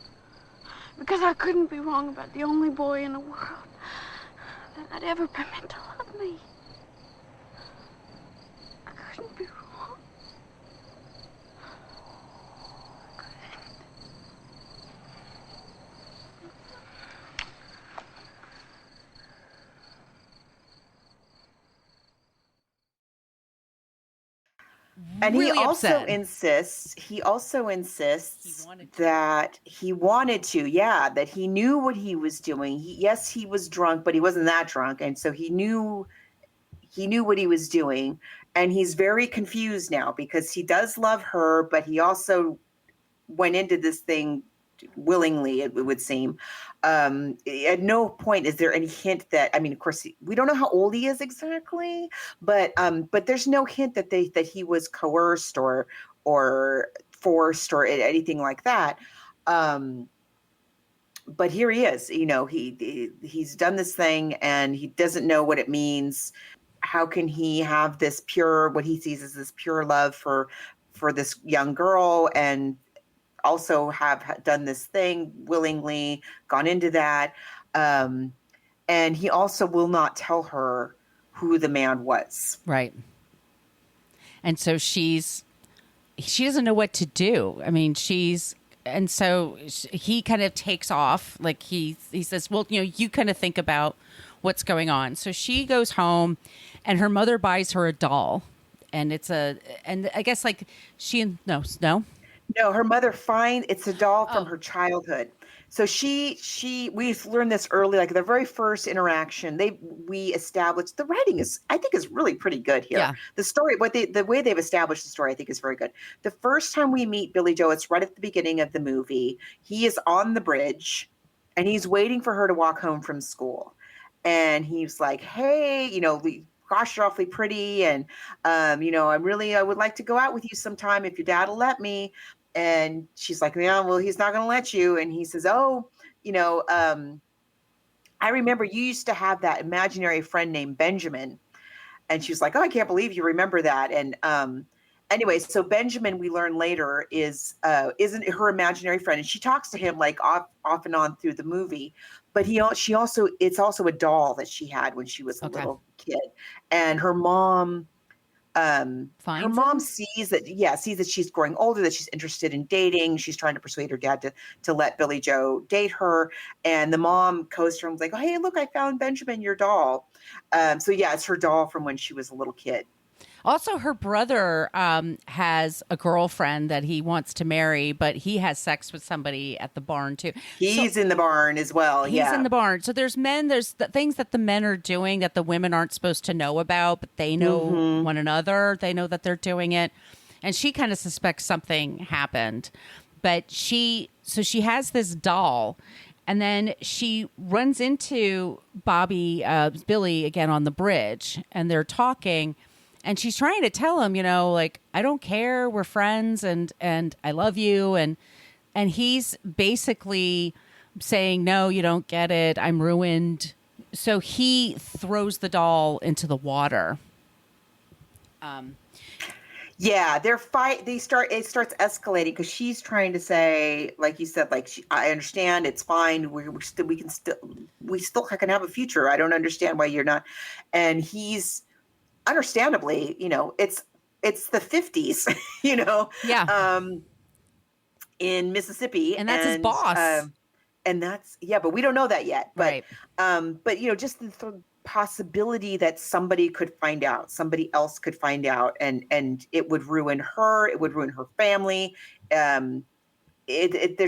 Because I couldn't be wrong about the only boy in the world that I'd ever been meant to love me. I couldn't be wrong. And really he also upset. insists that he wanted to, that he knew what he was doing. Yes, he was drunk, but he wasn't that drunk. And so he knew what he was doing. And he's very confused now because he does love her, but he also went into this thing willingly, it would seem. At no point is there any hint that, I mean, of course, we don't know how old he is exactly, but there's no hint that he was coerced or forced or anything like that. But here he is, he's done this thing and he doesn't know what it means. How can he have this pure, what he sees as this pure love for this young girl, and also have done this thing willingly, gone into that. And he also will not tell her who the man was. Right. And so she doesn't know what to do. I mean, and so he kind of takes off. Like he says, well, you kind of think about what's going on. So she goes home and her mother buys her a doll, and and I guess like No, her mother it's a doll from her childhood. So we've learned this early, like the very first interaction, we established the writing I think is really pretty good here. Yeah. The story, the way they've established the story, I think is very good. The first time we meet Billie Joe, it's right at the beginning of the movie. He is on the bridge and he's waiting for her to walk home from school. And he's like, hey, gosh, you're awfully pretty. And, I would like to go out with you sometime if your dad will let me. And she's like, yeah, well, he's not going to let you. And he says, I remember you used to have that imaginary friend named Benjamin. And she was like, oh, I can't believe you remember that. And anyway, so Benjamin, we learn later, isn't her imaginary friend. And she talks to him like off and on through the movie. But it's also a doll that she had when she was a little kid. And her mom sees that she's growing older, that she's interested in dating. She's trying to persuade her dad to let Billie Joe date her. And the mom goes to her and is like, oh, hey, look, I found Benjamin, your doll. It's her doll from when she was a little kid. Also, her brother has a girlfriend that he wants to marry, but he has sex with somebody at the barn, too. He's in the barn as well. He's in the barn. So there's the things that the men are doing that the women aren't supposed to know about, but they know one another. They know that they're doing it. And she kind of suspects something happened. But she has this doll. And then she runs into Billy again on the bridge, and they're talking. And she's trying to tell him, like, I don't care. We're friends and I love you. And he's basically saying, no, you don't get it. I'm ruined. So he throws the doll into the water. Their fight, it starts escalating because she's trying to say, like you said, like, I understand, it's fine. We still can have a future. I don't understand why you're not. And he's, understandably, it's the 50s, in Mississippi, and that's his boss. And that's, but we don't know that yet. But, right. But just the possibility that somebody else could find out, and it would ruin her. It would ruin her family. There's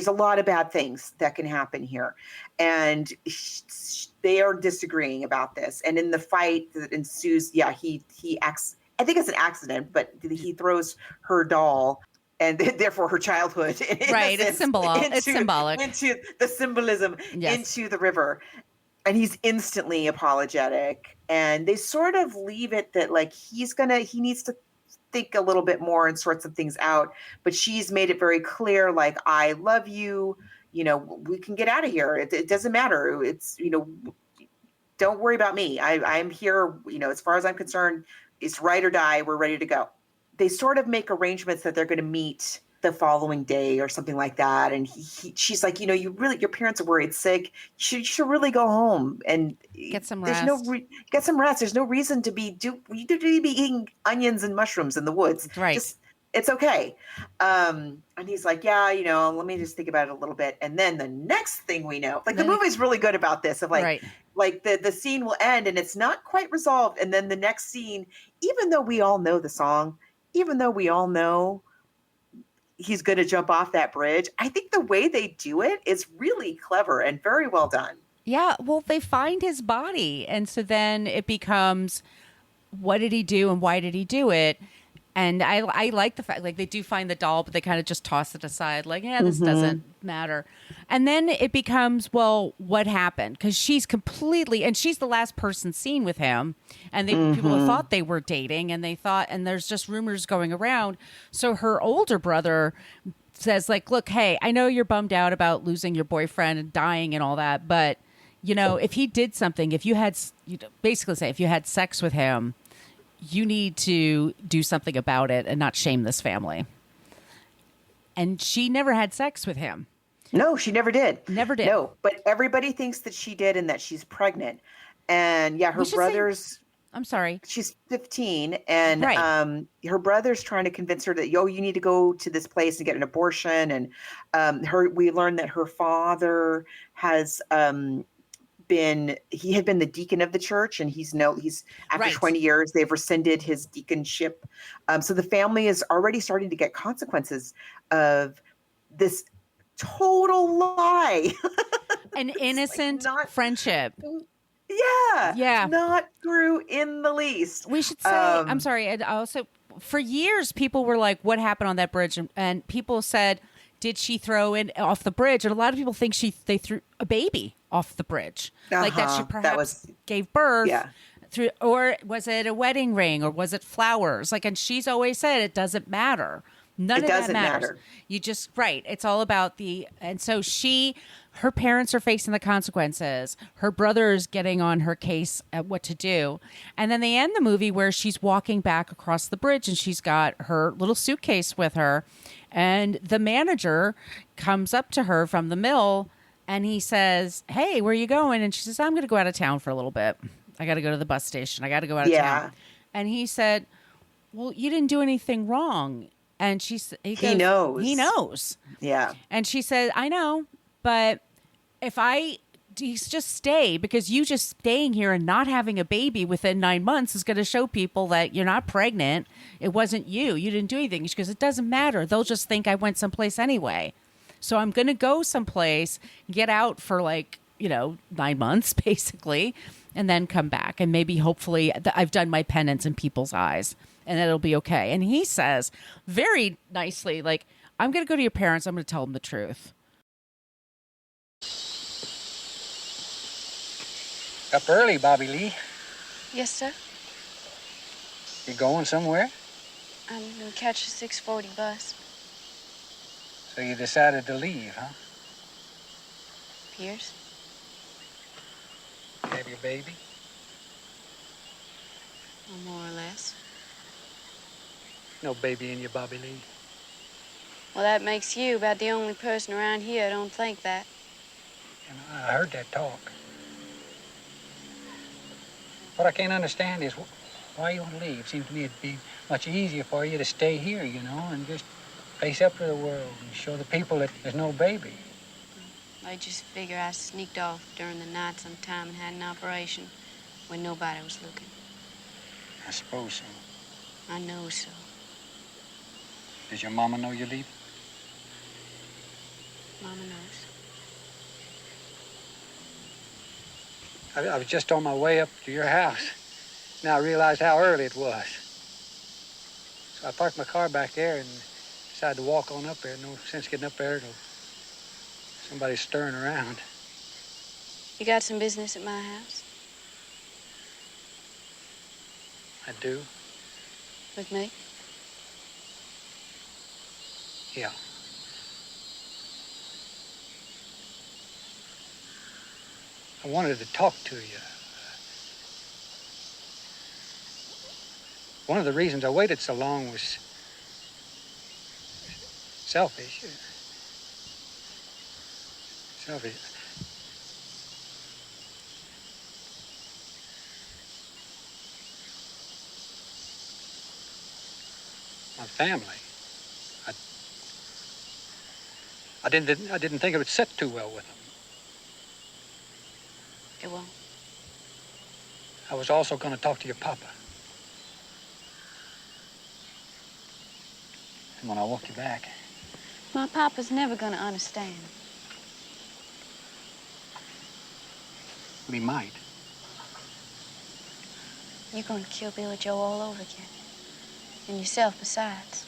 a lot of bad things that can happen here, and they are disagreeing about this. And in the fight that ensues, he acts. I think it's an accident, but he throws her doll and therefore her childhood. Right, it's symbolic. Into the symbolism, into the river, and he's instantly apologetic. And they sort of leave it that like he needs to think a little bit more and sort some things out, but she's made it very clear, like, I love you, we can get out of here. It doesn't matter. It's, don't worry about me. I'm here, as far as I'm concerned, it's ride or die. We're ready to go. They sort of make arrangements that they're going to meet the following day or something like that. And she's like, your parents are worried sick. You should really go home and get some rest. Get some rest. There's no reason to be eating onions and mushrooms in the woods. Right. It's okay. And he's like, let me just think about it a little bit. And then the next thing we know, like the movie's really good about this, of like, right. Like the scene will end and it's not quite resolved. And then the next scene, even though we all know the song, even though we all know he's going to jump off that bridge, I think the way they do it is really clever and very well done. Yeah, well, they find his body. And so then it becomes, what did he do and why did he do it? And I like the fact, like, they do find the doll, but they kind of just toss it aside. Like, yeah, this doesn't matter. And then it becomes, well, what happened? Because she's completely, and she's the last person seen with him. And people thought they were dating, and they thought, and there's just rumors going around. So her older brother says, like, look, hey, I know you're bummed out about losing your boyfriend and dying and all that, but, you know, if he did something, if you had, basically say, if you had sex with him, you need to do something about it and not shame this family. And she never had sex with him. No, she never did. Never did. No, but everybody thinks that she did and that she's pregnant. And yeah, her brother's... I'm sorry. She's 15, and Right. Her brother's trying to convince her that, you need to go to this place and get an abortion. And we learned that her father has... he had been the deacon of the church, and he's after Right. 20 years they've rescinded his deaconship. So the family is already starting to get consequences of this total lie. An innocent friendship. Yeah. Not true in the least. We should say, I'm sorry. And also, for years, people were like, what happened on that bridge? And people said, did she throw it off the bridge? And a lot of people think they threw a baby off the bridge. Like that she perhaps gave birth. Yeah. Or was it a wedding ring, or was it flowers? Like, and she's always said it doesn't matter. None of that matters. You just, right. It's all about and so her parents are facing the consequences. Her brother is getting on her case at what to do. And then they end the movie where she's walking back across the bridge, and she's got her little suitcase with her. And the manager comes up to her from the mill, and he says, hey, where are you going? And she says, I'm going to go out of town for a little bit. I got to go to the bus station. I got to go out of town. And he said, well, you didn't do anything wrong. And he knows. He knows. Yeah. And she said, I know, but just stay, because you just staying here and not having a baby within 9 months is going to show people that you're not pregnant. It wasn't you. You didn't do anything. She goes, it doesn't matter. They'll just think I went someplace anyway. So I'm going to go someplace, get out for 9 months, basically, and then come back. And maybe, hopefully, I've done my penance in people's eyes, and it'll be okay. And he says very nicely, I'm going to go to your parents. I'm going to tell them the truth. Up early, Bobbie Lee. Yes, sir. You going somewhere? I'm gonna catch the 6:40 bus. So you decided to leave, huh? Pierce? Have your baby? Well, more or less. No baby in you, Bobbie Lee. Well, that makes you about the only person around here I don't think that. I heard that talk. What I can't understand is why you want to leave. Seems to me it'd be much easier for you to stay here, and just face up to the world and show the people that there's no baby. I just figure I sneaked off during the night sometime and had an operation when nobody was looking. I suppose so. I know so. Does your mama know you're leaving? Mama knows. I was just on my way up to your house. Now I realized how early it was. So I parked my car back there and decided to walk on up there. No sense getting up there till somebody's stirring around. You got some business at my house? I do? With me? Yeah. I wanted to talk to you. One of the reasons I waited so long was selfish. Selfish. My family. I didn't think it would sit too well with them. It won't. I was also going to talk to your papa. And when I walk you back. My papa's never gonna understand. But he might. You're gonna kill Billie Joe all over again. And yourself besides.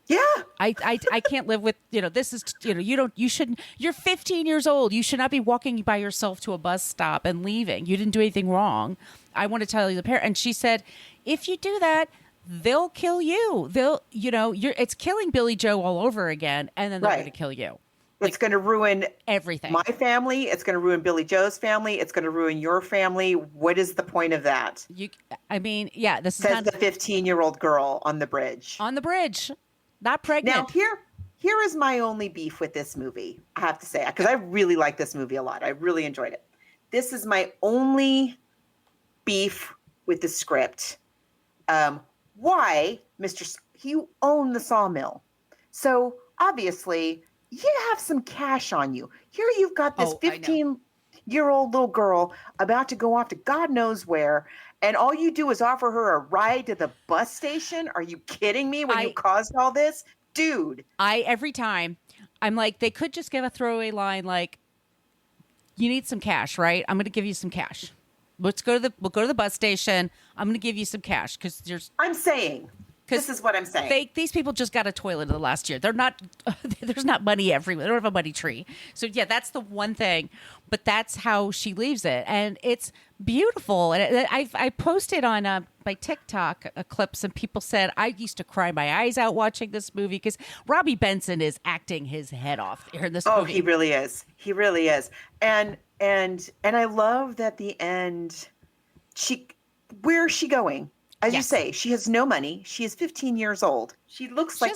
Yeah. I can't live with, this is, you shouldn't, you're 15 years old. You should not be walking by yourself to a bus stop and leaving. You didn't do anything wrong. I want to tell you the parent. And she said, if you do that, they'll kill you. It's killing Billie Joe all over again. And then they're going to kill you. It's going to ruin everything. My family. It's going to ruin Billie Joe's family. It's going to ruin your family. What is the point of that? This is says the 15-year-old girl on the bridge. On the bridge. Not pregnant. Now, here is my only beef with this movie, I have to say, because I really like this movie a lot. I really enjoyed it. This is my only beef with the script. Why, you own the sawmill. So, obviously, you have some cash on you. Here you've got this 15-year-old little girl about to go off to God knows where, and all you do is offer her a ride to the bus station? Are you kidding me when you caused all this? Dude. Every time, I'm like, they could just give a throwaway line like, you need some cash, right? I'm going to give you some cash. We'll go to the bus station. I'm going to give you some cash because this is what I'm saying. These people just got a toilet in the last year. There's not money everywhere. They don't have a money tree. So yeah, that's the one thing. But that's how she leaves it, and it's beautiful. And I posted on my TikTok clips, and people said I used to cry my eyes out watching this movie because Robby Benson is acting his head off here in this movie. Oh, he really is. He really is. And I love that the end. Where is she going? As you say, she has no money. She is 15 years old. She looks she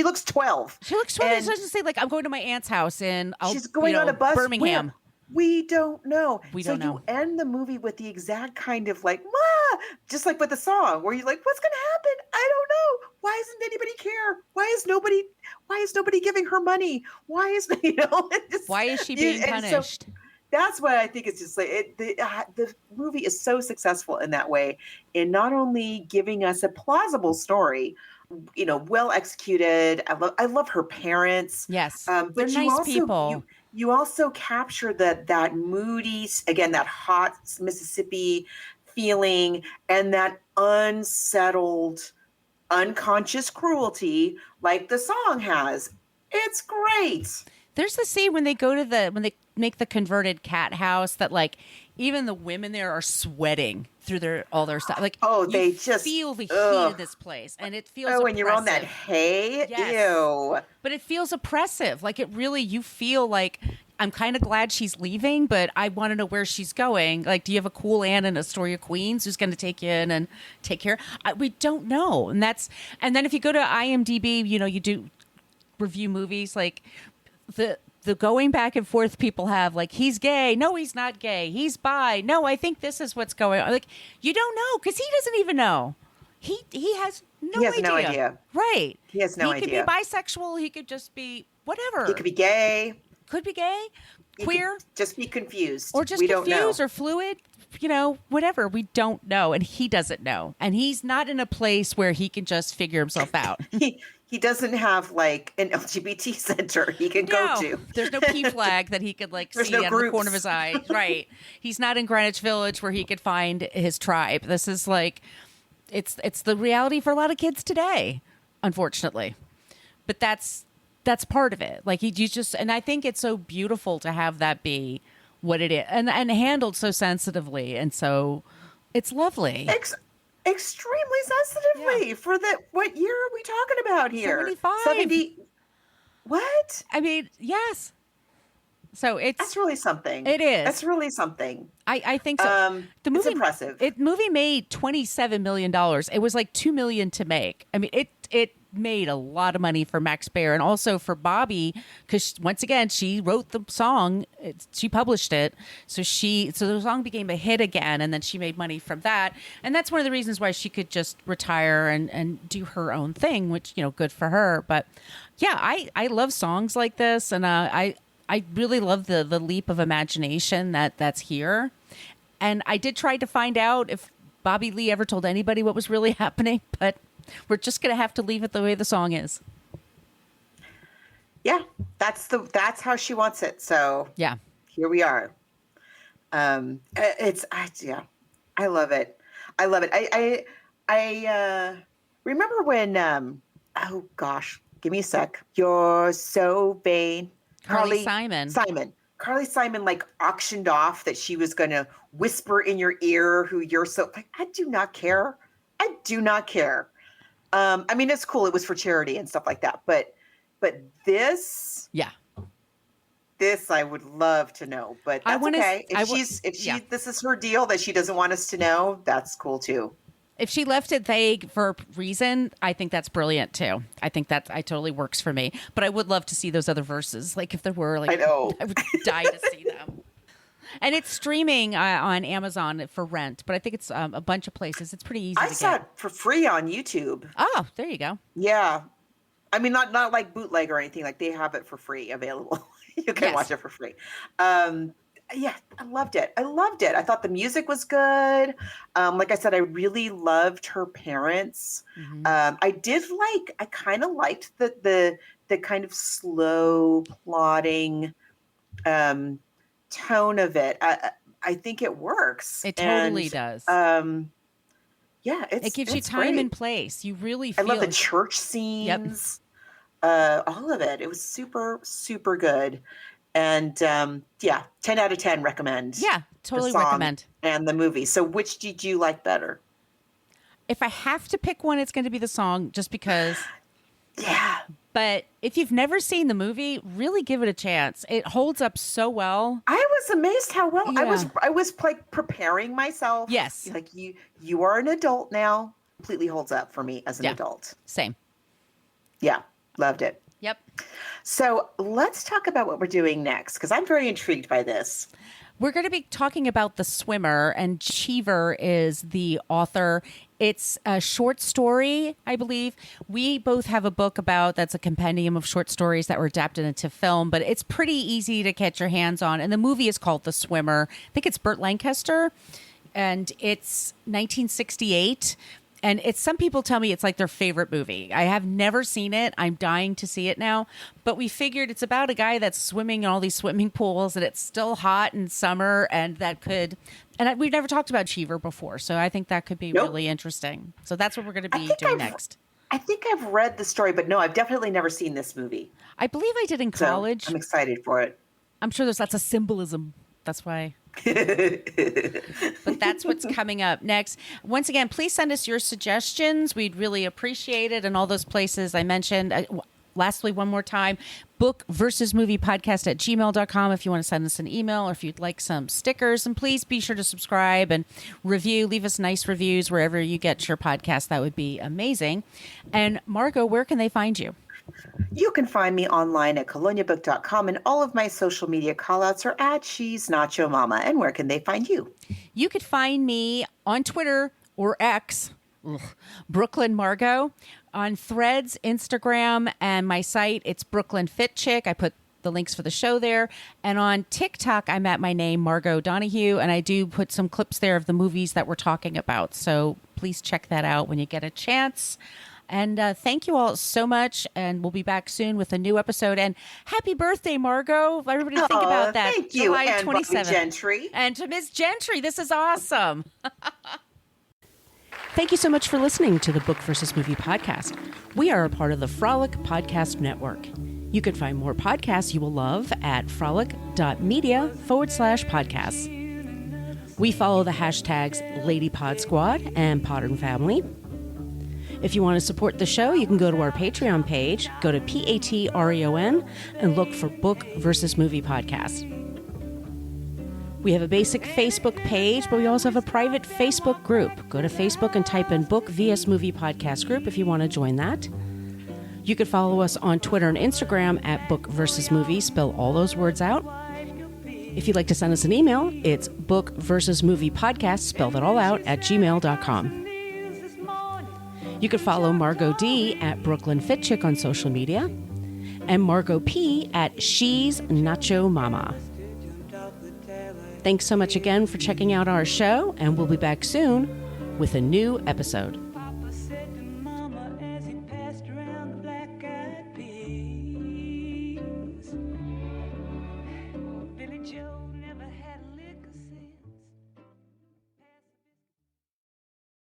looks 12. She looks 12. She doesn't say, like, I'm going to my aunt's house in she's going on a bus Birmingham. We don't know. We don't know. You end the movie with the exact kind of like, Ma! Just like with the song, where you're like, what's going to happen? I don't know. Why doesn't anybody care? Why is nobody giving her money? Why is why is she being punished? That's why I think it's just like the movie is so successful in that way, in not only giving us a plausible story, well executed. I love her parents. Yes, but they're nice people. You also capture that moody, again, that hot Mississippi feeling, and that unsettled, unconscious cruelty like the song has. It's great. There's the scene when they make the converted cat house that, like, even the women there are sweating through all their stuff. Like, they just feel the heat of this place, and it feels oppressive. When you're on that hay, yes. Ew. But it feels oppressive. Like, it really, you feel like, I'm kind of glad she's leaving, but I want to know where she's going. Like, do you have a cool aunt in Astoria, Queens, who's going to take you in and take care? We don't know, and then if you go to IMDb, you do review movies like. The going back and forth people have, like, he's gay. No, he's not gay. He's bi. No, I think this is what's going on. Like, you don't know because he doesn't even know. He has no idea. Right. He has no idea. He could be bisexual. He could just be whatever. He could be gay. Could be gay. Queer. Just be confused. Or just confused or fluid. Whatever. We don't know. And he doesn't know. And he's not in a place where he can just figure himself out. He doesn't have, like, an LGBT center he can go to. There's no P flag that he could, like, see out of the corner of his eye. Right. He's not in Greenwich Village where he could find his tribe. This is like, it's the reality for a lot of kids today, unfortunately. But that's part of it. Like, and I think it's so beautiful to have that be what it is and handled so sensitively. And so it's lovely. Extremely sensitively for what year are we talking about here? 75. 70. What? I mean, yes. So that's really something. It is. That's really something. I think so. The movie, it's impressive. Movie made $27 million. It was like $2 million to make. I mean, it made a lot of money for Max Baer and also for Bobbie because once again she wrote the song, she published it, so the song became a hit again, and then she made money from that, and that's one of the reasons why she could just retire and do her own thing, which good for her. But yeah, I love songs like this, and I really love the leap of imagination that's here, and I did try to find out if Bobbie Lee ever told anybody what was really happening, but we're just going to have to leave it the way the song is. Yeah, that's how she wants it. So yeah, here we are. I love it. I love it. I remember when, oh gosh, give me a sec. You're so vain. Carly Simon. Carly Simon like auctioned off that she was going to whisper in your ear who you're so like, I do not care. I do not care. I mean, it's cool. It was for charity and stuff like that. But this, yeah, this I would love to know, but that's okay. If this is her deal that she doesn't want us to know, that's cool too. If she left it vague for a reason, I think that's brilliant too. I think that totally works for me. But I would love to see those other verses. Like if there were, like, I know, I would die to see them. And it's streaming on Amazon for rent, but I think it's a bunch of places. It's pretty easy to get. I saw it for free on YouTube. Oh, there you go. Yeah. I mean, not like bootleg or anything. Like they have it for free available. You can watch it for free. Yeah, I loved it. I thought the music was good. Like I said, I really loved her parents. Mm-hmm. I kind of liked the kind of slow plodding tone of it. I think it works. It totally does. Yeah, it gives you time great. And place. You really feel. I love the church scenes. Yep. All of it. It was super, super good. And 10 out of 10 recommend. Yeah, totally recommend. And the movie. So which did you like better? If I have to pick one, it's going to be the song just because. Yeah. But if you've never seen the movie, really give it a chance. It holds up so well. I was amazed how well I was like preparing myself. Yes. Like you are an adult now. Completely holds up for me as an adult. Same. Yeah. Loved it. Yep. So let's talk about what we're doing next, because I'm very intrigued by this. We're going to be talking about The Swimmer, and Cheever is the author. It's a short story, I believe. We both have a book that's a compendium of short stories that were adapted into film, but it's pretty easy to get your hands on. And the movie is called The Swimmer. I think it's Burt Lancaster, and it's 1968. And some people tell me it's like their favorite movie. I have never seen it. I'm dying to see it now. But we figured it's about a guy that's swimming in all these swimming pools, and it's still hot in summer, and we've never talked about Cheever before, so I think that could be really interesting. So that's what we're going to be doing next. I think I've read the story, but no, I've definitely never seen this movie. I believe I did in college. So I'm excited for it. I'm sure there's lots of symbolism. That's why. But that's what's coming up next. Once again, please send us your suggestions. We'd really appreciate it. And all those places I mentioned. Lastly, one more time, bookversusmoviepodcast@gmail.com if you want to send us an email or if you'd like some stickers. And please be sure to subscribe and review. Leave us nice reviews wherever you get your podcast. That would be amazing. And Margot, where can they find you? You can find me online at coloniabook.com, and all of my social media callouts are at She's Nacho Mama. And where can they find you? You could find me on Twitter or X, Brooklyn Margot, on Threads, Instagram, and my site, it's Brooklyn Fit Chick. I put the links for the show there. And on TikTok, I'm at my name, Margot Donahue, and I do put some clips there of the movies that we're talking about. So please check that out when you get a chance. And thank you all so much, and we'll be back soon with a new episode. And happy birthday, Margot! Everybody think about that. Thank you, July and 27th. Bobbie Gentry. And to Miss Gentry, this is awesome. Thank you so much for listening to the Book versus Movie podcast. We are a part of the Frolic Podcast Network. You can find more podcasts you will love at frolic.media/podcasts. We follow the hashtags LadyPodSquad and Podern Family. If you want to support the show, you can go to our Patreon page, go to Patreon, and look for Book versus Movie Podcast. We have a basic Facebook page, but we also have a private Facebook group. Go to Facebook and type in Book vs. Movie Podcast Group if you want to join that. You can follow us on Twitter and Instagram at Book versus Movie. Spell all those words out. If you'd like to send us an email, it's Book versus Movie Podcast, spell that all out, at gmail.com. You can follow Margot D at Brooklyn Fit Chick on social media, and Margot P at She's Nacho Mama. Thanks so much again for checking out our show, and we'll be back soon with a new episode.